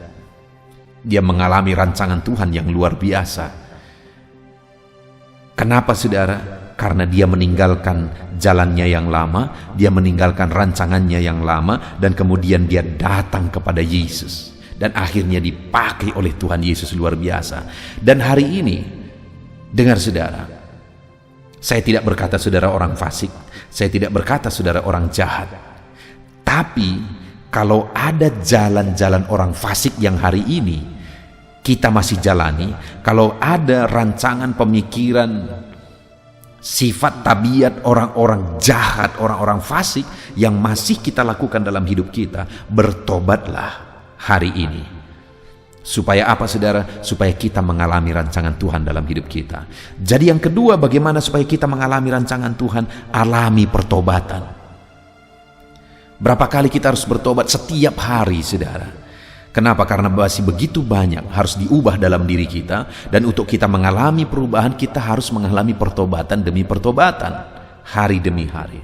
dia mengalami rancangan Tuhan yang luar biasa. Kenapa saudara? Karena dia meninggalkan jalannya yang lama, dia meninggalkan rancangannya yang lama, dan kemudian dia datang kepada Yesus, dan akhirnya dipakai oleh Tuhan Yesus luar biasa. Dan hari ini, dengar saudara, saya tidak berkata saudara orang fasik, saya tidak berkata saudara orang jahat, tapi kalau ada jalan-jalan orang fasik yang hari ini kita masih jalani, kalau ada rancangan pemikiran, sifat tabiat orang-orang jahat, orang-orang fasik yang masih kita lakukan dalam hidup kita, bertobatlah hari ini. Supaya apa saudara? Supaya kita mengalami rancangan Tuhan dalam hidup kita. Jadi yang kedua, bagaimana supaya kita mengalami rancangan Tuhan? Alami pertobatan. Berapa kali kita harus bertobat? Setiap hari saudara. Kenapa? Karena masih begitu banyak harus diubah dalam diri kita, dan untuk kita mengalami perubahan kita harus mengalami pertobatan demi pertobatan, hari demi hari.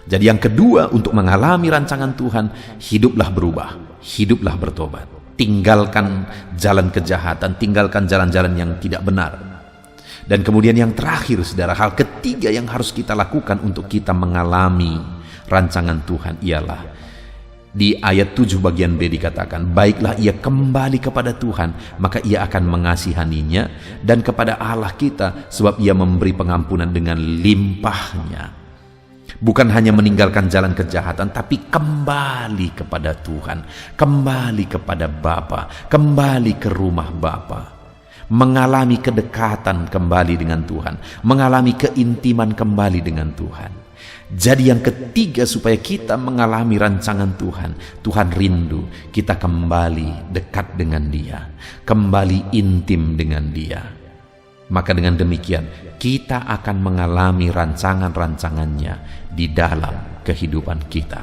Jadi yang kedua, untuk mengalami rancangan Tuhan, hiduplah berubah, hiduplah bertobat. Tinggalkan jalan kejahatan, tinggalkan jalan-jalan yang tidak benar. Dan kemudian yang terakhir saudara, hal ketiga yang harus kita lakukan untuk kita mengalami rancangan Tuhan ialah, di ayat 7 bagian B dikatakan, baiklah ia kembali kepada Tuhan, maka ia akan mengasihaninya, dan kepada Allah kita, sebab ia memberi pengampunan dengan limpahnya. Bukan hanya meninggalkan jalan kejahatan, tapi kembali kepada Tuhan, kembali kepada Bapa, kembali ke rumah Bapa, mengalami kedekatan kembali dengan Tuhan, mengalami keintiman kembali dengan Tuhan. Jadi yang ketiga, supaya kita mengalami rancangan Tuhan, Tuhan rindu kita kembali dekat dengan Dia, kembali intim dengan Dia. Maka dengan demikian kita akan mengalami rancangan-rancangannya di dalam kehidupan kita.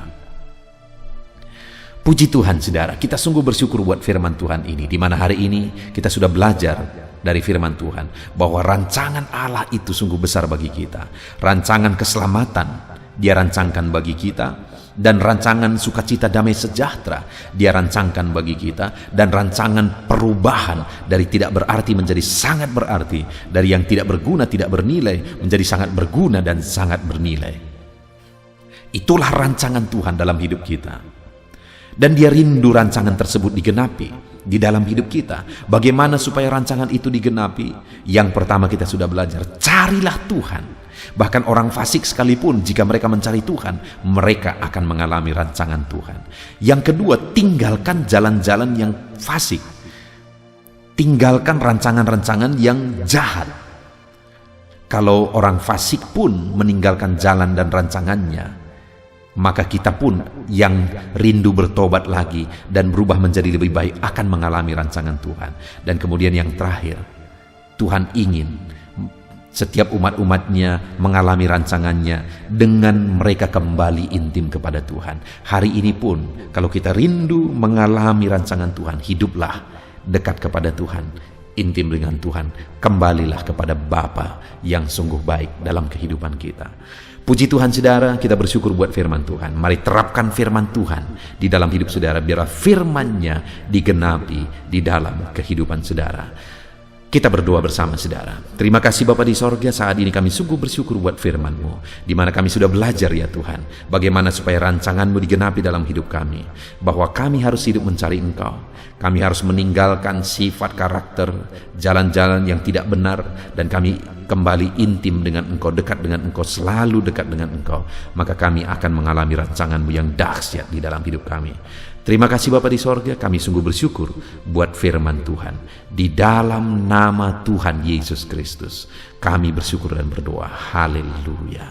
Puji Tuhan saudara, kita sungguh bersyukur buat firman Tuhan ini, di mana hari ini kita sudah belajar dari firman Tuhan bahwa rancangan Allah itu sungguh besar bagi kita. Rancangan keselamatan Dia rancangkan bagi kita, dan rancangan sukacita damai sejahtera Dia rancangkan bagi kita, dan rancangan perubahan dari tidak berarti menjadi sangat berarti, dari yang tidak berguna, tidak bernilai menjadi sangat berguna dan sangat bernilai. Itulah rancangan Tuhan dalam hidup kita, dan Dia rindu rancangan tersebut digenapi di dalam hidup kita. Bagaimana supaya rancangan itu digenapi? Yang pertama kita sudah belajar, carilah Tuhan. Bahkan orang fasik sekalipun, jika mereka mencari Tuhan, mereka akan mengalami rancangan Tuhan. Yang kedua, tinggalkan jalan-jalan yang fasik. Tinggalkan rancangan-rancangan yang jahat. Kalau orang fasik pun meninggalkan jalan dan rancangannya, maka kita pun yang rindu bertobat lagi dan berubah menjadi lebih baik akan mengalami rancangan Tuhan. Dan kemudian yang terakhir, Tuhan ingin setiap umat-umatnya mengalami rancangannya dengan mereka kembali intim kepada Tuhan. Hari ini pun kalau kita rindu mengalami rancangan Tuhan, hiduplah dekat kepada Tuhan, intim dengan Tuhan, kembalilah kepada Bapa yang sungguh baik dalam kehidupan kita. Puji Tuhan saudara, kita bersyukur buat firman Tuhan. Mari terapkan firman Tuhan di dalam hidup saudara, biarlah firman-Nya digenapi di dalam kehidupan saudara. Kita berdoa bersama saudara. Terima kasih Bapa di sorga, saat ini kami sungguh bersyukur buat firman-Mu, di mana kami sudah belajar ya Tuhan, bagaimana supaya rancangan-Mu digenapi dalam hidup kami, bahwa kami harus hidup mencari Engkau. Kami harus meninggalkan sifat karakter, jalan-jalan yang tidak benar, dan kami kembali intim dengan Engkau, dekat dengan Engkau, selalu dekat dengan Engkau. Maka kami akan mengalami rancangan-Mu yang dahsyat di dalam hidup kami. Terima kasih Bapa di sorga, kami sungguh bersyukur buat firman Tuhan. Di dalam nama Tuhan Yesus Kristus, kami bersyukur dan berdoa. Haleluya.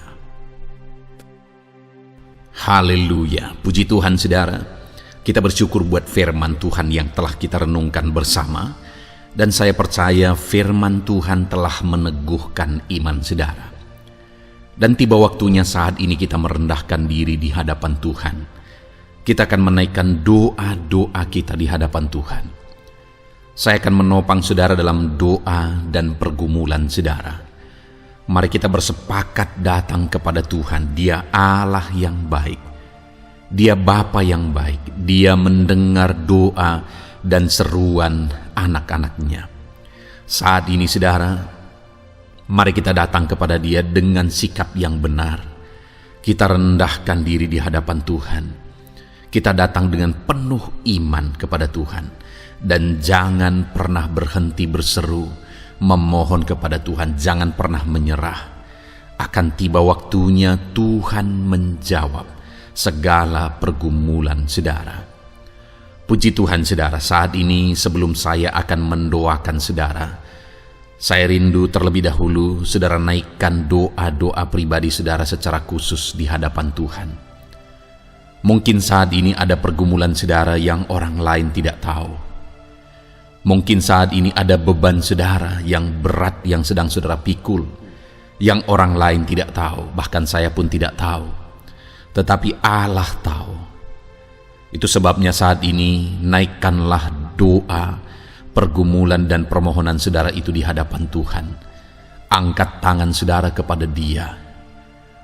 Haleluya. Puji Tuhan saudara, kita bersyukur buat firman Tuhan yang telah kita renungkan bersama. Dan saya percaya firman Tuhan telah meneguhkan iman saudara. Dan tiba waktunya saat ini kita merendahkan diri di hadapan Tuhan. Kita akan menaikkan doa-doa kita di hadapan Tuhan. Saya akan menopang saudara dalam doa dan pergumulan saudara. Mari kita bersepakat datang kepada Tuhan. Dia Allah yang baik. Dia Bapa yang baik. Dia mendengar doa dan seruan anak-anaknya. Saat ini saudara, mari kita datang kepada Dia dengan sikap yang benar. Kita rendahkan diri di hadapan Tuhan. Kita datang dengan penuh iman kepada Tuhan, dan jangan pernah berhenti berseru, memohon kepada Tuhan, jangan pernah menyerah. Akan tiba waktunya Tuhan menjawab segala pergumulan saudara. Puji Tuhan saudara, saat ini sebelum saya akan mendoakan saudara, saya rindu terlebih dahulu saudara naikkan doa-doa pribadi saudara secara khusus di hadapan Tuhan. Mungkin saat ini ada pergumulan saudara yang orang lain tidak tahu. Mungkin saat ini ada beban saudara yang berat yang sedang saudara pikul, yang orang lain tidak tahu, bahkan saya pun tidak tahu. Tetapi Allah tahu. Itu sebabnya saat ini naikkanlah doa, pergumulan dan permohonan saudara itu di hadapan Tuhan. Angkat tangan saudara kepada Dia.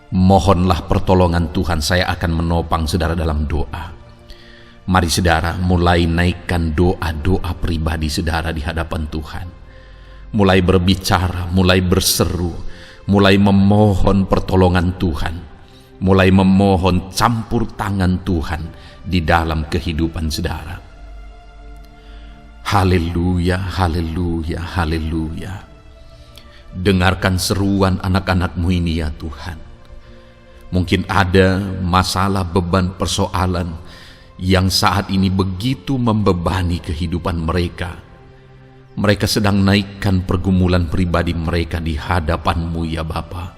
Mohonlah pertolongan Tuhan, saya akan menopang saudara dalam doa. Mari saudara mulai naikkan doa-doa pribadi saudara di hadapan Tuhan. Mulai berbicara, mulai berseru, mulai memohon pertolongan Tuhan. Mulai memohon campur tangan Tuhan di dalam kehidupan saudara. Haleluya, haleluya, haleluya. Dengarkan seruan anak-anak-Mu ini ya Tuhan. Mungkin ada masalah, beban, persoalan yang saat ini begitu membebani kehidupan mereka. Mereka sedang naikkan pergumulan pribadi mereka di hadapan-Mu ya Bapa.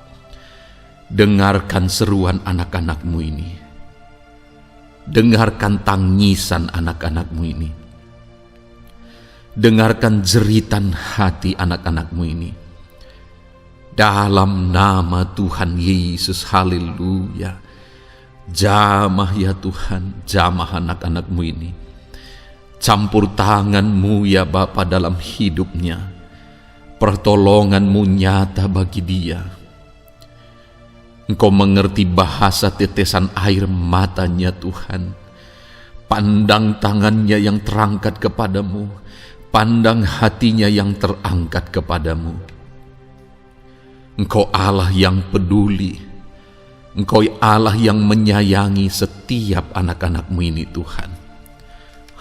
Dengarkan seruan anak-anak-Mu ini. Dengarkan tangisan anak-anak-Mu ini. Dengarkan jeritan hati anak-anak-Mu ini. Dalam nama Tuhan Yesus, haleluya. Jamah ya Tuhan, jamah anak-anak-Mu ini. Campur tangan-Mu ya Bapa dalam hidupnya. Pertolongan-Mu nyata bagi dia. Engkau mengerti bahasa tetesan air matanya Tuhan. Pandang tangannya yang terangkat kepadamu, pandang hatinya yang terangkat kepadamu. Engkau Allah yang peduli, Engkau Allah yang menyayangi setiap anak-anak-Mu ini Tuhan.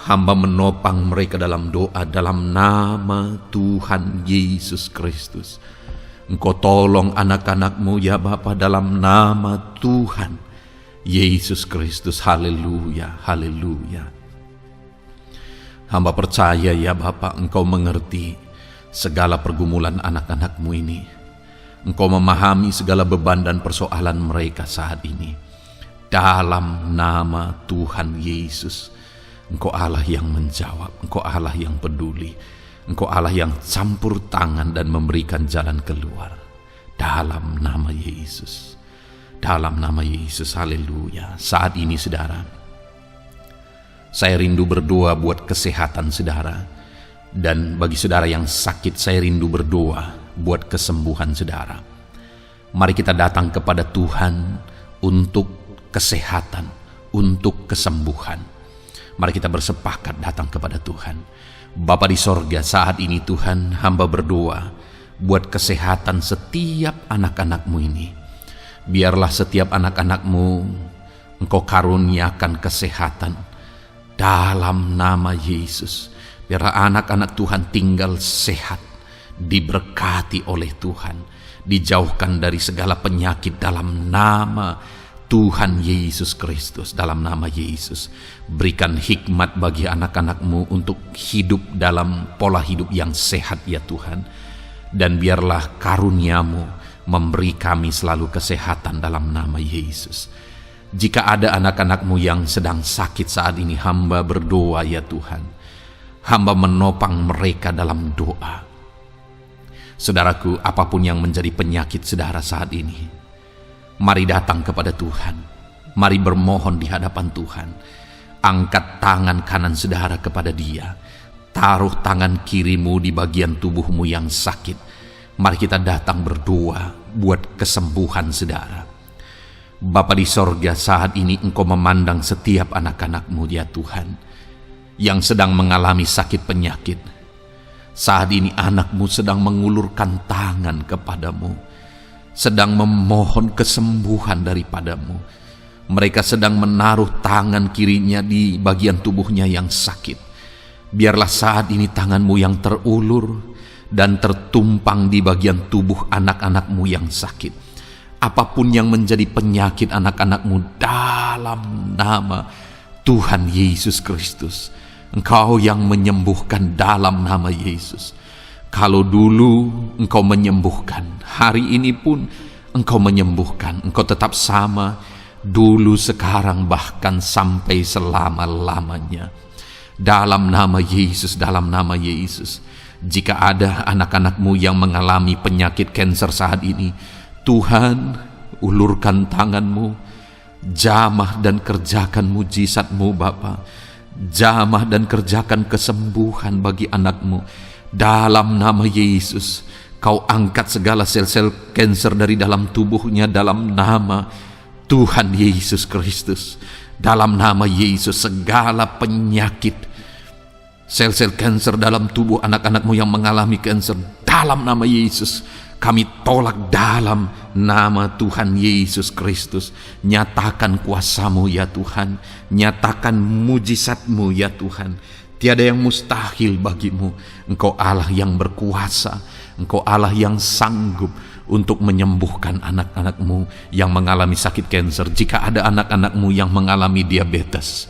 Hamba menopang mereka dalam doa dalam nama Tuhan Yesus Kristus. Engkau tolong anak-anak-Mu ya Bapa dalam nama Tuhan Yesus Kristus. Haleluya, haleluya. Hamba percaya ya Bapa, Engkau mengerti segala pergumulan anak-anak-Mu ini. Engkau memahami segala beban dan persoalan mereka saat ini. Dalam nama Tuhan Yesus, Engkau Allah yang menjawab, Engkau Allah yang peduli, Engkau Allah yang campur tangan dan memberikan jalan keluar. Dalam nama Yesus, dalam nama Yesus, haleluya. Saat ini saudara, saya rindu berdoa buat kesehatan saudara. Dan bagi saudara yang sakit, saya rindu berdoa buat kesembuhan saudara. Mari kita datang kepada Tuhan untuk kesehatan, untuk kesembuhan. Mari kita bersepakat datang kepada Tuhan. Bapa di sorga, saat ini Tuhan, hamba berdoa buat kesehatan setiap anak-anak-Mu ini. Biarlah setiap anak-anak-Mu Engkau karuniakan kesehatan dalam nama Yesus. Biarlah anak-anak Tuhan tinggal sehat, diberkati oleh Tuhan, dijauhkan dari segala penyakit dalam nama Tuhan Yesus Kristus. Dalam nama Yesus, berikan hikmat bagi anak-anak-Mu untuk hidup dalam pola hidup yang sehat ya Tuhan. Dan biarlah karunia-Mu memberi kami selalu kesehatan dalam nama Yesus. Jika ada anak-anak-Mu yang sedang sakit saat ini, hamba berdoa ya Tuhan. Hamba menopang mereka dalam doa. Saudaraku, apapun yang menjadi penyakit saudara saat ini, mari datang kepada Tuhan. Mari bermohon di hadapan Tuhan. Angkat tangan kanan saudara kepada Dia. Taruh tangan kirimu di bagian tubuhmu yang sakit. Mari kita datang berdoa buat kesembuhan saudara. Bapa di sorga, saat ini Engkau memandang setiap anak-anak-Mu ya Tuhan, yang sedang mengalami sakit penyakit. Saat ini anak-Mu sedang mengulurkan tangan kepadamu, sedang memohon kesembuhan daripadamu. Mereka sedang menaruh tangan kirinya di bagian tubuhnya yang sakit. Biarlah saat ini tangan-Mu yang terulur dan tertumpang di bagian tubuh anak-anak-Mu yang sakit. Apapun yang menjadi penyakit anak-anak-Mu, dalam nama Tuhan Yesus Kristus, Engkau yang menyembuhkan dalam nama Yesus. Kalau dulu Engkau menyembuhkan, hari ini pun Engkau menyembuhkan. Engkau tetap sama, dulu, sekarang, bahkan sampai selama-lamanya. Dalam nama Yesus, dalam nama Yesus. Jika ada anak-anak-Mu yang mengalami penyakit kanker saat ini, Tuhan, ulurkan tangan-Mu, jamah dan kerjakan mujizat-Mu Bapa. Jamah dan kerjakan kesembuhan bagi anak-Mu. Dalam nama Yesus, Kau angkat segala sel-sel kanker dari dalam tubuhnya dalam nama Tuhan Yesus Kristus. Dalam nama Yesus, segala penyakit, sel-sel kanker dalam tubuh anak-anak-Mu yang mengalami kanker, dalam nama Yesus, kami tolak dalam nama Tuhan Yesus Kristus. Nyatakan kuasa-Mu ya Tuhan, nyatakan mujizat-Mu ya Tuhan. Tiada yang mustahil bagimu. Engkau Allah yang berkuasa, Engkau Allah yang sanggup untuk menyembuhkan anak-anak-Mu yang mengalami sakit kanker. Jika ada anak-anak-Mu yang mengalami diabetes,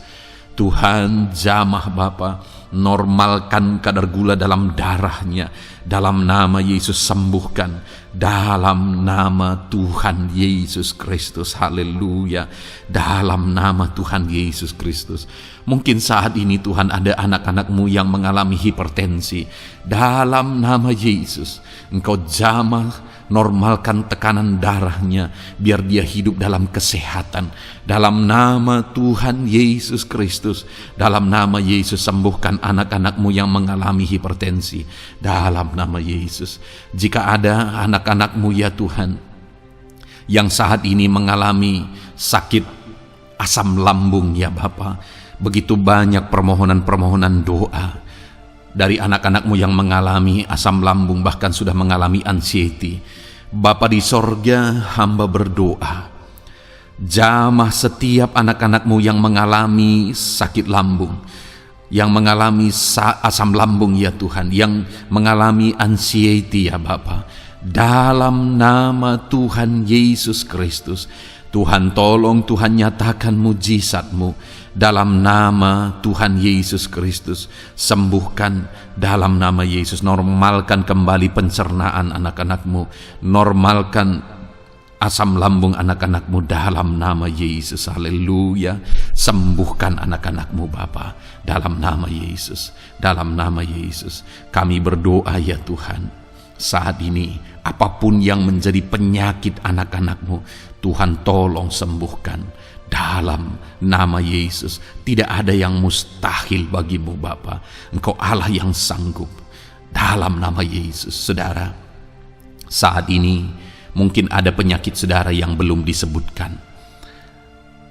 Tuhan, jamah Bapa, normalkan kadar gula dalam darahnya. Dalam nama Yesus, sembuhkan. Dalam nama Tuhan Yesus Kristus, haleluya. Dalam nama Tuhan Yesus Kristus. Mungkin saat ini Tuhan ada anak-anak-Mu yang mengalami hipertensi. Dalam nama Yesus, Engkau jamah, normalkan tekanan darahnya, biar dia hidup dalam kesehatan. Dalam nama Tuhan Yesus Kristus, dalam nama Yesus, sembuhkan anak-anak-Mu yang mengalami hipertensi. Dalam nama Yesus. Jika ada anak-anak-Mu ya Tuhan yang saat ini mengalami sakit asam lambung ya Bapa. Begitu banyak permohonan-permohonan doa dari anak-anakmu yang mengalami asam lambung, bahkan sudah mengalami anxiety. Bapa di sorga, hamba berdoa, jamah setiap anak-anakmu yang mengalami sakit lambung, yang mengalami asam lambung ya Tuhan, yang mengalami anxiety ya Bapa. Dalam nama Tuhan Yesus Kristus, Tuhan tolong, Tuhan nyatakan mujizat-Mu. Dalam nama Tuhan Yesus Kristus, sembuhkan dalam nama Yesus. Normalkan kembali pencernaan anak-anakmu, normalkan asam lambung anak-anakmu dalam nama Yesus. Haleluya. Sembuhkan anak-anakmu Bapa dalam nama Yesus. Dalam nama Yesus kami berdoa ya Tuhan, saat ini apapun yang menjadi penyakit anak-anakmu, Tuhan tolong sembuhkan dalam nama Yesus. Tidak ada yang mustahil bagimu Bapa. Engkau Allah yang sanggup dalam nama Yesus. Saudara, saat ini mungkin ada penyakit saudara yang belum disebutkan.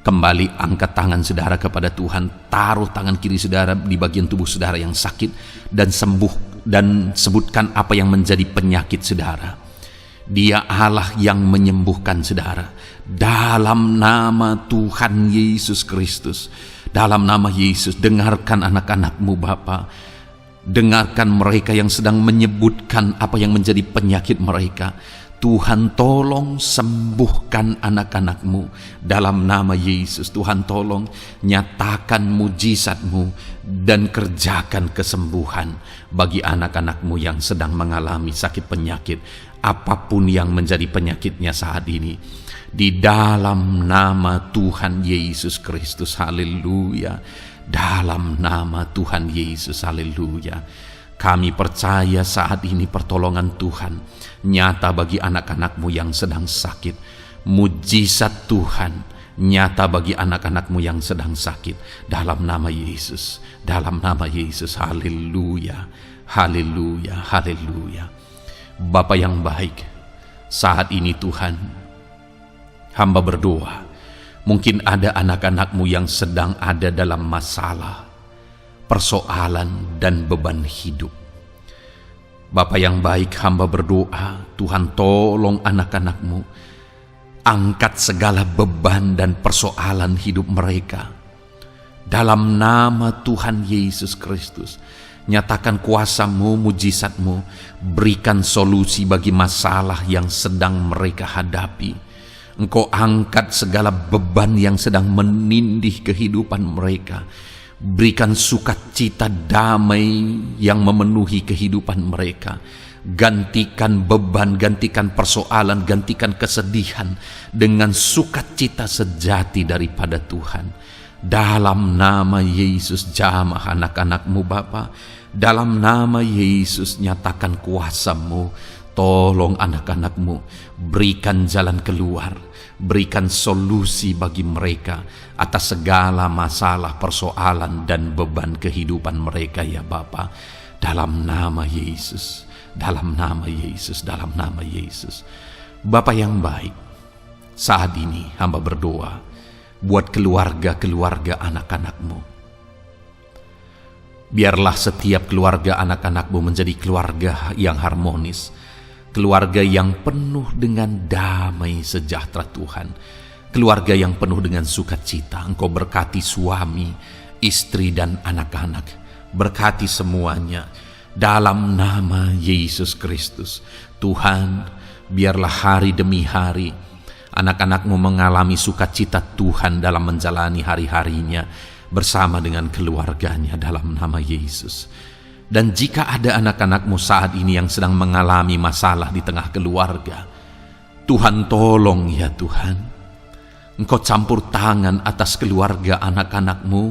Kembali angkat tangan saudara kepada Tuhan, taruh tangan kiri saudara di bagian tubuh saudara yang sakit dan sembuh, dan sebutkan apa yang menjadi penyakit saudara. Dia Allah yang menyembuhkan saudara. Dalam nama Tuhan Yesus Kristus, dalam nama Yesus, dengarkan anak-anakmu Bapa. Dengarkan mereka yang sedang menyebutkan apa yang menjadi penyakit mereka. Tuhan tolong sembuhkan anak-anakmu dalam nama Yesus. Tuhan tolong nyatakan mujizat-Mu dan kerjakan kesembuhan bagi anak-anakmu yang sedang mengalami sakit penyakit, apapun yang menjadi penyakitnya saat ini. Di dalam nama Tuhan Yesus Kristus, haleluya. Dalam nama Tuhan Yesus, haleluya. Kami percaya saat ini pertolongan Tuhan nyata bagi anak-anakmu yang sedang sakit. Mujizat Tuhan nyata bagi anak-anakmu yang sedang sakit. Dalam nama Yesus, dalam nama Yesus, haleluya, haleluya, haleluya. Bapa yang baik, saat ini Tuhan, hamba berdoa, mungkin ada anak-anakmu yang sedang ada dalam masalah, persoalan dan beban hidup. Bapa yang baik, hamba berdoa, Tuhan tolong anak-anakmu, angkat segala beban dan persoalan hidup mereka. Dalam nama Tuhan Yesus Kristus, nyatakan kuasa-Mu, mujizat-Mu, berikan solusi bagi masalah yang sedang mereka hadapi. Engkau angkat segala beban yang sedang menindih kehidupan mereka. Berikan sukacita damai yang memenuhi kehidupan mereka. Gantikan beban, gantikan persoalan, gantikan kesedihan dengan sukacita sejati daripada Tuhan. Dalam nama Yesus, jamah anak-anakmu Bapa. Dalam nama Yesus, nyatakan kuasa-Mu. Tolong anak-anakmu, berikan jalan keluar, berikan solusi bagi mereka atas segala masalah, persoalan, dan beban kehidupan mereka ya Bapa. Dalam nama Yesus, dalam nama Yesus, dalam nama Yesus. Bapa yang baik, saat ini hamba berdoa buat keluarga-keluarga anak-anakmu. Biarlah setiap keluarga anak-anakmu menjadi keluarga yang harmonis, keluarga yang penuh dengan damai sejahtera Tuhan, keluarga yang penuh dengan sukacita. Engkau berkati suami, istri, dan anak-anak. Berkati semuanya dalam nama Yesus Kristus. Tuhan, biarlah hari demi hari anak-anakmu mengalami sukacita Tuhan dalam menjalani hari-harinya bersama dengan keluarganya dalam nama Yesus. Dan jika ada anak-anakmu saat ini yang sedang mengalami masalah di tengah keluarga, Tuhan tolong ya Tuhan. Engkau campur tangan atas keluarga anak-anakmu.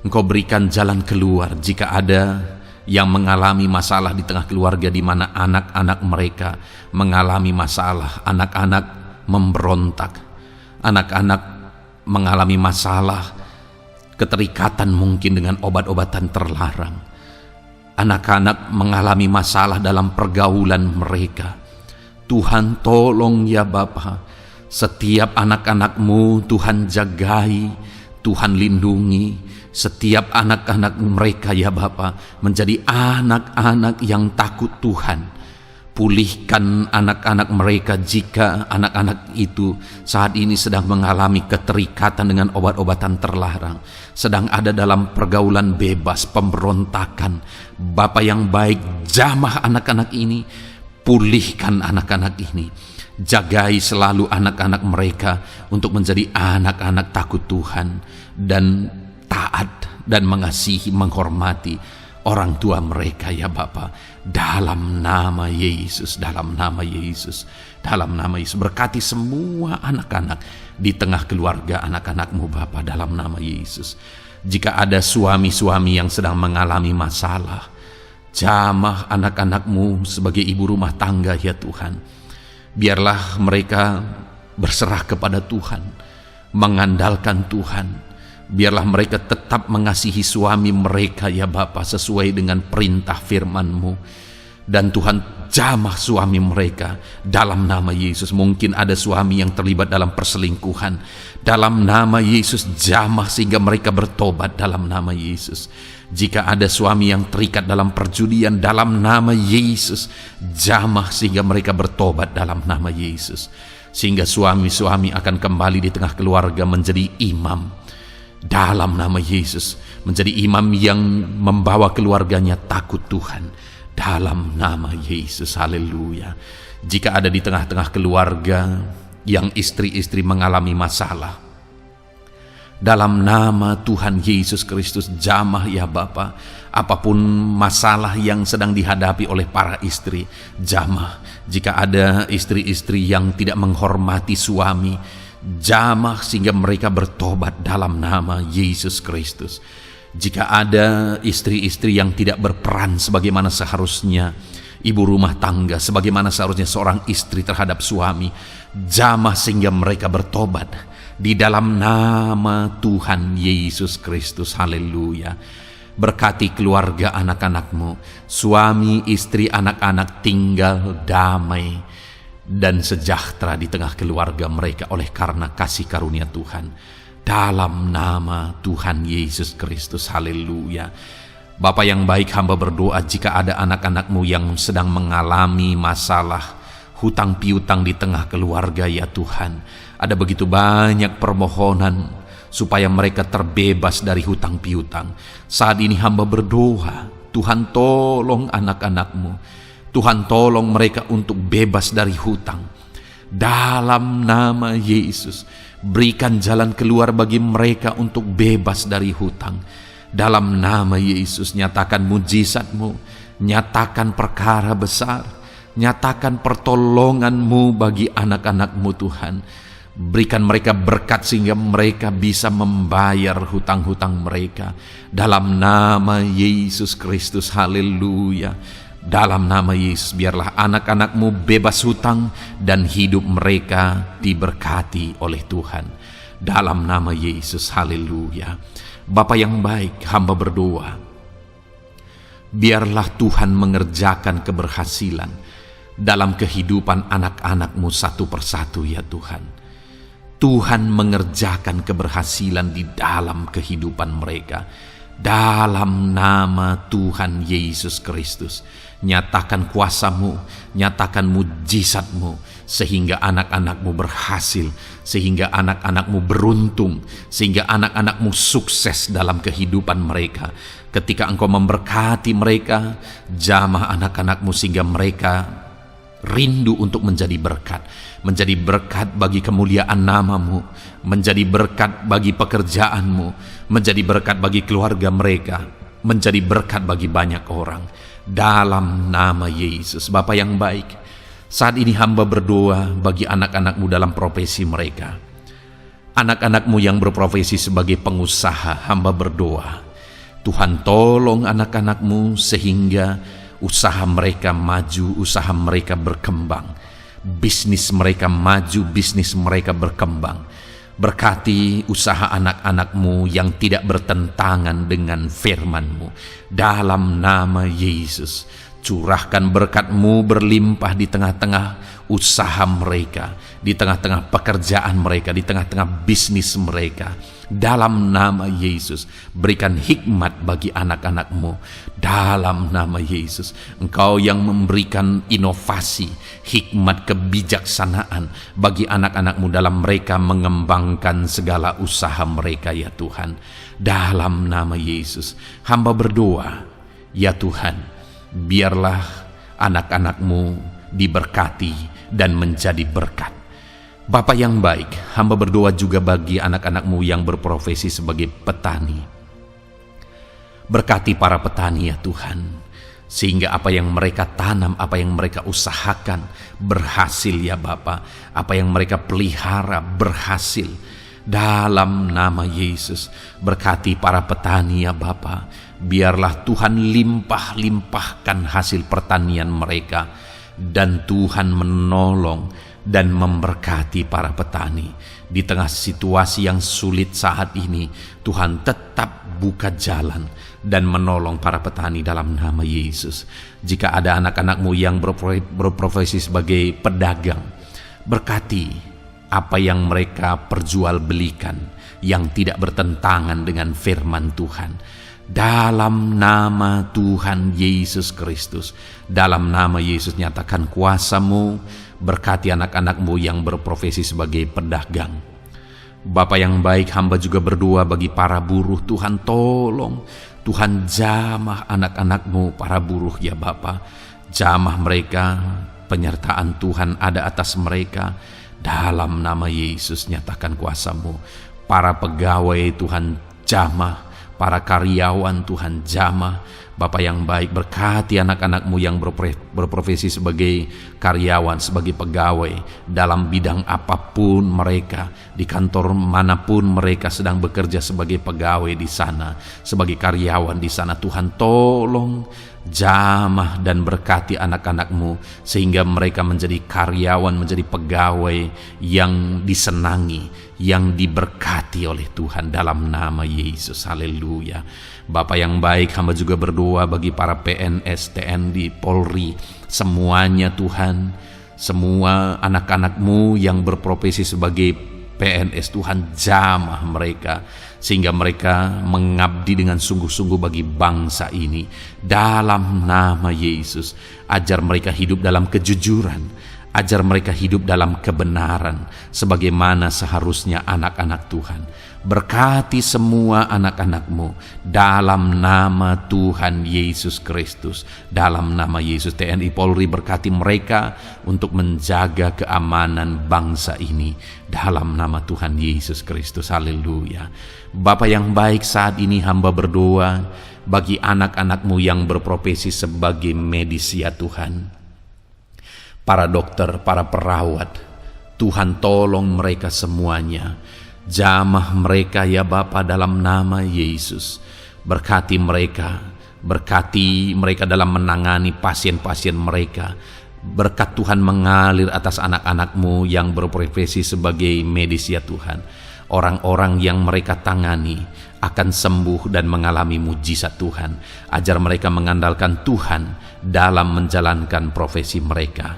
Engkau berikan jalan keluar jika ada yang mengalami masalah di tengah keluarga, di mana anak-anak mereka mengalami masalah, anak-anak memberontak, anak-anak mengalami masalah, keterikatan mungkin dengan obat-obatan terlarang. Anak-anak mengalami masalah dalam pergaulan mereka. Tuhan tolong ya Bapa, Setiap anak-anak-Mu Tuhan jagai, Tuhan lindungi. Setiap anak-anak mereka ya Bapa menjadi anak-anak yang takut Tuhan. Pulihkan anak-anak mereka jika anak-anak itu saat ini sedang mengalami keterikatan dengan obat-obatan terlarang, sedang ada dalam pergaulan bebas, pemberontakan. Bapa yang baik, jamah anak-anak ini, pulihkan anak-anak ini. Jagai selalu anak-anak mereka untuk menjadi anak-anak takut Tuhan dan taat dan mengasihi, menghormati orang tua mereka ya Bapa, dalam nama Yesus, dalam nama Yesus, dalam nama Yesus. Berkati semua anak-anak di tengah keluarga anak-anak-Mu Bapa, dalam nama Yesus. Jika ada suami-suami yang sedang mengalami masalah, jamah anak-anak-Mu sebagai ibu rumah tangga ya Tuhan. Biarlah mereka berserah kepada Tuhan, mengandalkan Tuhan. Biarlah mereka tetap mengasihi suami mereka ya Bapa, sesuai dengan perintah firman-Mu. Dan Tuhan, jamah suami mereka dalam nama Yesus. Mungkin ada suami yang terlibat dalam perselingkuhan, dalam nama Yesus jamah sehingga mereka bertobat dalam nama Yesus. Jika ada suami yang terikat dalam perjudian, dalam nama Yesus jamah sehingga mereka bertobat dalam nama Yesus. Sehingga suami-suami akan kembali di tengah keluarga menjadi imam dalam nama Yesus, menjadi imam yang membawa keluarganya takut Tuhan dalam nama Yesus. Haleluya. Jika ada di tengah-tengah keluarga yang istri-istri mengalami masalah, dalam nama Tuhan Yesus Kristus jamah ya Bapa, apapun masalah yang sedang dihadapi oleh para istri, jamah. Jika ada istri-istri yang tidak menghormati suami, jamah sehingga mereka bertobat dalam nama Yesus Kristus. Jika ada istri-istri yang tidak berperan sebagaimana seharusnya ibu rumah tangga, sebagaimana seharusnya seorang istri terhadap suami, jamah sehingga mereka bertobat di dalam nama Tuhan Yesus Kristus. Haleluya. Berkati keluarga anak-anak-Mu, suami, istri, anak-anak tinggal damai dan sejahtera di tengah keluarga mereka oleh karena kasih karunia Tuhan, dalam nama Tuhan Yesus Kristus. Haleluya. Bapa yang baik, hamba berdoa jika ada anak-anak-Mu yang sedang mengalami masalah hutang piutang di tengah keluarga ya Tuhan, ada begitu banyak permohonan supaya mereka terbebas dari hutang piutang. Saat ini hamba berdoa, Tuhan tolong anak-anak-Mu, Tuhan tolong mereka untuk bebas dari hutang. Dalam nama Yesus, berikan jalan keluar bagi mereka untuk bebas dari hutang. Dalam nama Yesus, nyatakan mujizat-Mu, nyatakan perkara besar, nyatakan pertolongan-Mu bagi anak-anak-Mu Tuhan. Berikan mereka berkat sehingga mereka bisa membayar hutang-hutang mereka. Dalam nama Yesus Kristus, haleluya. Dalam nama Yesus, biarlah anak-anak-Mu bebas hutang dan hidup mereka diberkati oleh Tuhan. Dalam nama Yesus, haleluya. Bapa yang baik, hamba berdoa, biarlah Tuhan mengerjakan keberhasilan dalam kehidupan anak-anak-Mu satu persatu ya Tuhan. Tuhan mengerjakan keberhasilan di dalam kehidupan mereka. Dalam nama Tuhan Yesus Kristus, nyatakan kuasa-Mu, nyatakan mujizat-Mu, sehingga anak-anak-Mu berhasil, sehingga anak-anak-Mu beruntung, sehingga anak-anak-Mu sukses dalam kehidupan mereka. Ketika Engkau memberkati mereka, jamah anak-anak-Mu sehingga mereka rindu untuk menjadi berkat bagi kemuliaan nama-Mu, menjadi berkat bagi pekerjaan-Mu, menjadi berkat bagi keluarga mereka, menjadi berkat bagi banyak orang. Dalam nama Yesus. Bapa yang baik, saat ini hamba berdoa bagi anak-anak-Mu dalam profesi mereka. Anak-anak-Mu yang berprofesi sebagai pengusaha, hamba berdoa, Tuhan tolong anak-anak-Mu sehingga usaha mereka maju, usaha mereka berkembang, bisnis mereka maju, bisnis mereka berkembang. Berkati usaha anak-anak-Mu yang tidak bertentangan dengan firman-Mu. Dalam nama Yesus, curahkan berkat-Mu berlimpah di tengah-tengah usaha mereka, di tengah-tengah pekerjaan mereka, di tengah-tengah bisnis mereka. Dalam nama Yesus, berikan hikmat bagi anak-anak-Mu. Dalam nama Yesus, Engkau yang memberikan inovasi, hikmat, kebijaksanaan bagi anak-anak-Mu dalam mereka mengembangkan segala usaha mereka, ya Tuhan. Dalam nama Yesus, hamba berdoa, ya Tuhan, biarlah anak-anak-Mu diberkati dan menjadi berkat. Bapa yang baik, hamba berdoa juga bagi anak-anak-Mu yang berprofesi sebagai petani. Berkati para petani, ya Tuhan, sehingga apa yang mereka tanam, apa yang mereka usahakan berhasil, ya Bapa. Apa yang mereka pelihara berhasil. Dalam nama Yesus, berkati para petani, ya Bapa. Biarlah Tuhan limpah-limpahkan hasil pertanian mereka, dan Tuhan menolong dan memberkati para petani. Di tengah situasi yang sulit saat ini, Tuhan tetap buka jalan dan menolong para petani dalam nama Yesus. Jika ada anak-anak-Mu yang berprofesi sebagai pedagang, berkati apa yang mereka perjualbelikan yang tidak bertentangan dengan firman Tuhan. Dalam nama Tuhan Yesus Kristus, dalam nama Yesus, nyatakan kuasa-Mu, berkati anak-anak-Mu yang berprofesi sebagai pedagang. Bapa yang baik, hamba juga berdoa bagi para buruh. Tuhan tolong, Tuhan jamah anak-anak-Mu para buruh, ya Bapa. Jamah mereka, penyertaan Tuhan ada atas mereka. Dalam nama Yesus, nyatakan kuasa-Mu. Para pegawai Tuhan jamah, para karyawan Tuhan jamah. Bapa yang baik, berkati anak-anak-Mu yang berprofesi sebagai karyawan, sebagai pegawai dalam bidang apapun mereka, di kantor manapun mereka sedang bekerja sebagai pegawai di sana, sebagai karyawan di sana. Tuhan tolong jamah dan berkati anak-anak-Mu sehingga mereka menjadi karyawan, menjadi pegawai yang disenangi, yang diberkati oleh Tuhan dalam nama Yesus. Haleluya. Bapa yang baik, hamba juga berdoa bagi para PNS, TNI, Polri, semuanya Tuhan, semua anak-anak-Mu yang berprofesi sebagai PNS, Tuhan jamah mereka sehingga mereka mengabdi dengan sungguh-sungguh bagi bangsa ini. Dalam nama Yesus, ajar mereka hidup dalam kejujuran, ajar mereka hidup dalam kebenaran sebagaimana seharusnya anak-anak Tuhan. Berkati semua anak-anak-Mu dalam nama Tuhan Yesus Kristus. Dalam nama Yesus, TNI Polri, berkati mereka untuk menjaga keamanan bangsa ini dalam nama Tuhan Yesus Kristus. Haleluya. Bapa yang baik, saat ini hamba berdoa bagi anak-anak-Mu yang berprofesi sebagai medis, ya Tuhan. Para dokter, para perawat, Tuhan tolong mereka semuanya. Jamah mereka, ya Bapa, dalam nama Yesus. Berkati mereka dalam menangani pasien-pasien mereka. Berkat Tuhan mengalir atas anak-anak-Mu yang berprofesi sebagai medis, ya Tuhan. Orang-orang yang mereka tangani akan sembuh dan mengalami mujizat Tuhan. Ajar mereka mengandalkan Tuhan dalam menjalankan profesi mereka.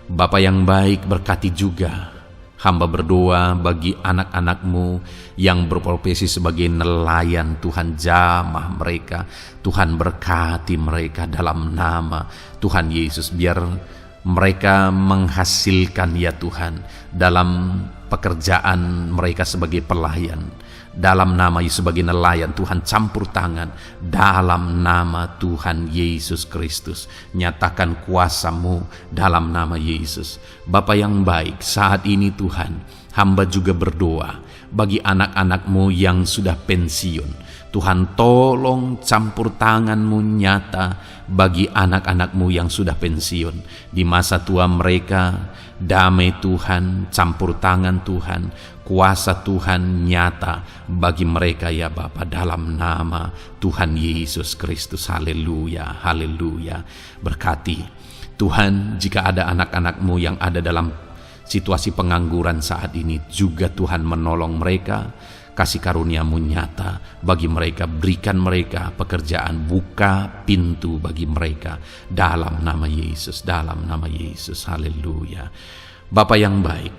Bapa yang baik, berkati juga hamba berdoa bagi anak-anak-Mu yang berprofesi sebagai nelayan. Tuhan jamah mereka, Tuhan berkati mereka dalam nama Tuhan Yesus. Biar mereka menghasilkan, ya Tuhan, dalam pekerjaan mereka sebagai pelayan. Dalam nama Yesus, sebagai nelayan, Tuhan campur tangan. Dalam nama Tuhan Yesus Kristus, nyatakan kuasa-Mu dalam nama Yesus. Bapa yang baik, saat ini Tuhan, hamba juga berdoa bagi anak-anak-Mu yang sudah pensiun. Tuhan tolong campur tangan-Mu nyata bagi anak-anak-Mu yang sudah pensiun. Di masa tua mereka, damai Tuhan, campur tangan Tuhan, kuasa Tuhan nyata bagi mereka, ya Bapa, dalam nama Tuhan Yesus Kristus. Haleluya, haleluya. Berkati Tuhan, jika ada anak-anak-Mu yang ada dalam situasi pengangguran saat ini, juga Tuhan menolong mereka. kasih karuniamu nyata bagi mereka, berikan mereka pekerjaan, buka pintu bagi mereka dalam nama Yesus, dalam nama Yesus. Haleluya. Bapa yang baik,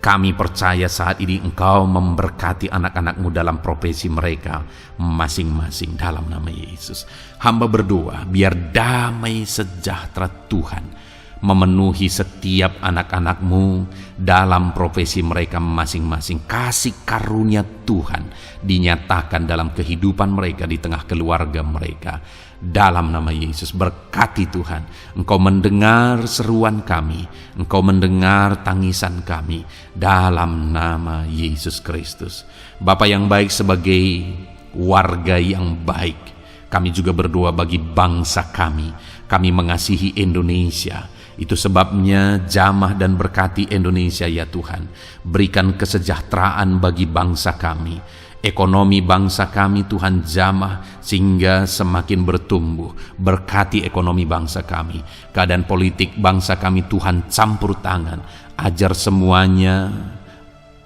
kami percaya saat ini Engkau memberkati anak-anak-Mu dalam profesi mereka masing-masing dalam nama Yesus. Hamba berdoa biar damai sejahtera Tuhan memenuhi setiap anak-anak-Mu dalam profesi mereka masing-masing. Kasih karunia Tuhan dinyatakan dalam kehidupan mereka, di tengah keluarga mereka. Dalam nama Yesus, berkati Tuhan. Engkau mendengar seruan kami, Engkau mendengar tangisan kami dalam nama Yesus Kristus. Bapa yang baik, sebagai warga yang baik, kami juga berdoa bagi bangsa kami. Kami mengasihi Indonesia. Itu sebabnya jamah dan berkati Indonesia ya Tuhan. Berikan kesejahteraan bagi bangsa kami. Ekonomi bangsa kami Tuhan jamah sehingga semakin bertumbuh. Berkati ekonomi bangsa kami. Keadaan politik bangsa kami Tuhan campur tangan. Ajar semuanya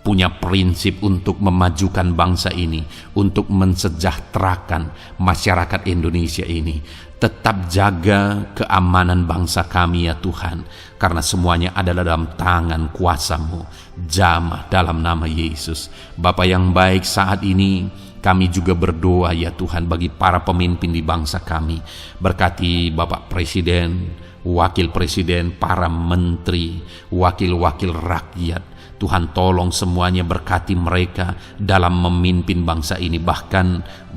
punya prinsip untuk memajukan bangsa ini, untuk mensejahterakan masyarakat Indonesia ini. Tetap jaga keamanan bangsa kami ya Tuhan, karena semuanya adalah dalam tangan kuasa-Mu. Jamah dalam nama Yesus. Bapa yang baik, saat ini kami juga berdoa ya Tuhan bagi para pemimpin di bangsa kami. Berkati Bapak Presiden, Wakil Presiden, para menteri, wakil-wakil rakyat. Tuhan tolong semuanya, berkati mereka dalam memimpin bangsa ini. Bahkan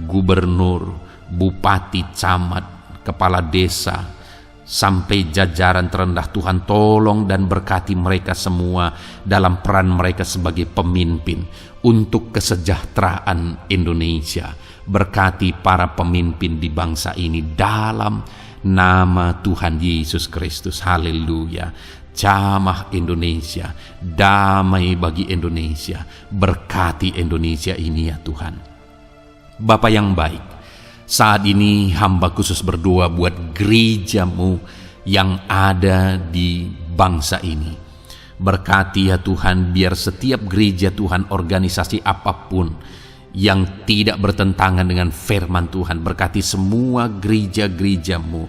gubernur, bupati, camat, kepala desa, sampai jajaran terendah. Tuhan tolong dan berkati mereka semua dalam peran mereka sebagai pemimpin untuk kesejahteraan Indonesia. Berkati para pemimpin di bangsa ini dalam nama Tuhan Yesus Kristus. Haleluya. Jamah Indonesia, damai bagi Indonesia. Berkati Indonesia ini ya Tuhan. Bapa yang baik, saat ini hamba khusus berdoa buat gereja-Mu yang ada di bangsa ini. Berkati ya Tuhan, biar setiap gereja Tuhan, organisasi apapun yang tidak bertentangan dengan firman Tuhan, berkati semua gereja-gereja-Mu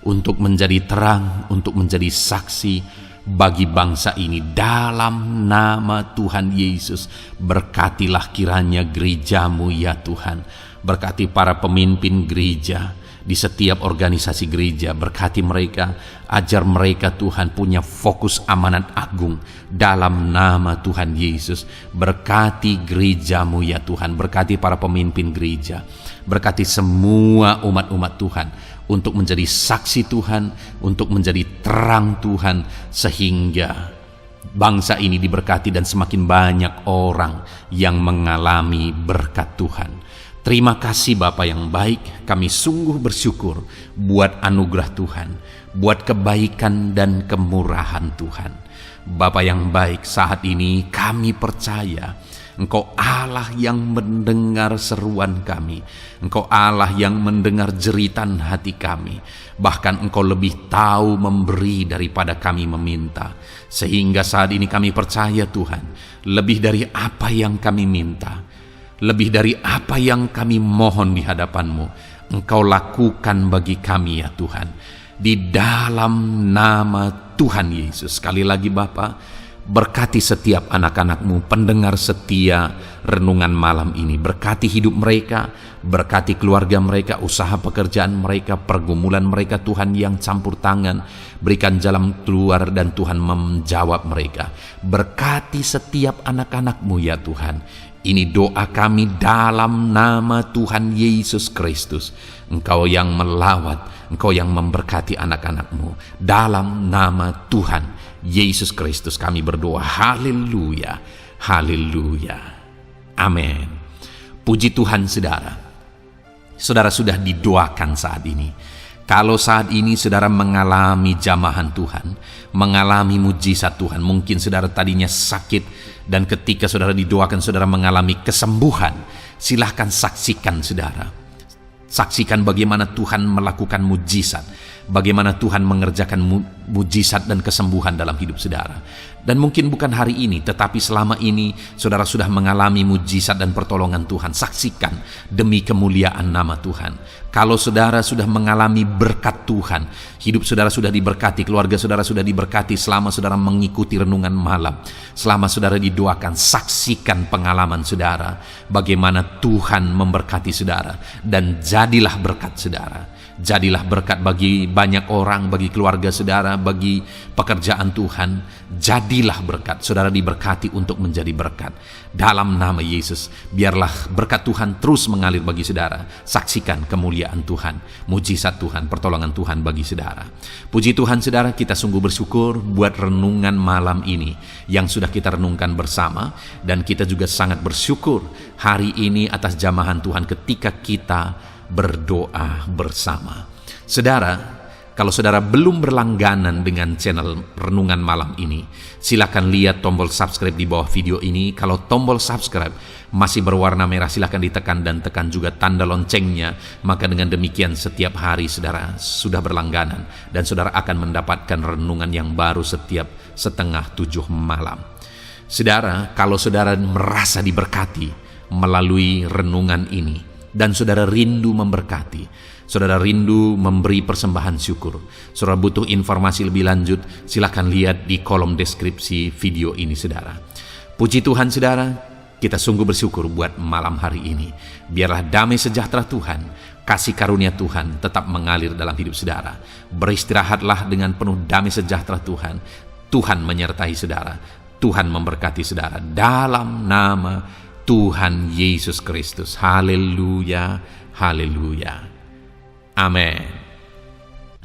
untuk menjadi terang, untuk menjadi saksi bagi bangsa ini dalam nama Tuhan Yesus. Berkatilah kiranya gereja-Mu ya Tuhan. Berkati para pemimpin gereja di setiap organisasi gereja. Berkati mereka, ajar mereka Tuhan punya fokus amanat agung dalam nama Tuhan Yesus. Berkati gereja-Mu ya Tuhan. Berkati para pemimpin gereja. Berkati semua umat-umat Tuhan untuk menjadi saksi Tuhan, untuk menjadi terang Tuhan, sehingga bangsa ini diberkati dan semakin banyak orang yang mengalami berkat Tuhan. Terima kasih Bapa yang baik, kami sungguh bersyukur buat anugerah Tuhan, buat kebaikan dan kemurahan Tuhan. Bapa yang baik, saat ini kami percaya Engkau Allah yang mendengar seruan kami. Engkau Allah yang mendengar jeritan hati kami. Bahkan Engkau lebih tahu memberi daripada kami meminta. Sehingga saat ini kami percaya Tuhan, lebih dari apa yang kami minta, lebih dari apa yang kami mohon di hadapan-Mu, Engkau lakukan bagi kami ya Tuhan. Di dalam nama Tuhan Yesus. Sekali lagi Bapa, berkati setiap anak-anak-Mu, pendengar setia renungan malam ini. Berkati hidup mereka, berkati keluarga mereka, usaha pekerjaan mereka, pergumulan mereka Tuhan yang campur tangan. Berikan jalan keluar dan Tuhan menjawab mereka. Berkati setiap anak-anak-Mu ya Tuhan. Ini doa kami dalam nama Tuhan Yesus Kristus. Engkau yang melawat, Engkau yang memberkati anak-anak-Mu. Dalam nama Tuhan Yesus Kristus kami berdoa. Haleluya, haleluya, amin. Puji Tuhan saudara. Saudara sudah didoakan saat ini. Kalau saat ini saudara mengalami jamahan Tuhan, mengalami mujizat Tuhan, mungkin saudara tadinya sakit dan ketika saudara didoakan saudara mengalami kesembuhan, silahkan saksikan saudara. Saksikan bagaimana Tuhan melakukan mujizat, bagaimana Tuhan mengerjakan mujizat dan kesembuhan dalam hidup saudara. Dan mungkin bukan hari ini, tetapi selama ini saudara sudah mengalami mujizat dan pertolongan Tuhan. Saksikan demi kemuliaan nama Tuhan. Kalau saudara sudah mengalami berkat Tuhan, hidup saudara sudah diberkati, keluarga saudara sudah diberkati selama saudara mengikuti renungan malam, selama saudara didoakan, saksikan pengalaman saudara, bagaimana Tuhan memberkati saudara, dan jadilah berkat saudara. Jadilah berkat bagi banyak orang, bagi keluarga saudara, bagi pekerjaan Tuhan. Jadilah berkat, saudara diberkati untuk menjadi berkat. Dalam nama Yesus, biarlah berkat Tuhan terus mengalir bagi saudara. Saksikan kemuliaan Tuhan, mujizat Tuhan, pertolongan Tuhan bagi saudara. Puji Tuhan saudara, kita sungguh bersyukur buat renungan malam ini yang sudah kita renungkan bersama. Dan kita juga sangat bersyukur hari ini atas jamahan Tuhan ketika kita berdoa bersama. Saudara, kalau saudara belum berlangganan dengan channel Renungan Malam ini, silakan lihat tombol subscribe di bawah video ini. Kalau tombol subscribe masih berwarna merah, silakan ditekan dan tekan juga tanda loncengnya. Maka dengan demikian setiap hari saudara sudah berlangganan dan saudara akan mendapatkan renungan yang baru setiap 6:30 malam. Saudara, kalau saudara merasa diberkati melalui renungan ini, dan saudara rindu memberkati, saudara rindu memberi persembahan syukur, saudara butuh informasi lebih lanjut, silakan lihat di kolom deskripsi video ini saudara. Puji Tuhan saudara, kita sungguh bersyukur buat malam hari ini. Biarlah damai sejahtera Tuhan, kasih karunia Tuhan tetap mengalir dalam hidup saudara. Beristirahatlah dengan penuh damai sejahtera Tuhan. Tuhan menyertai saudara, Tuhan memberkati saudara dalam nama Tuhan Yesus Kristus. Haleluya, haleluya. Amin.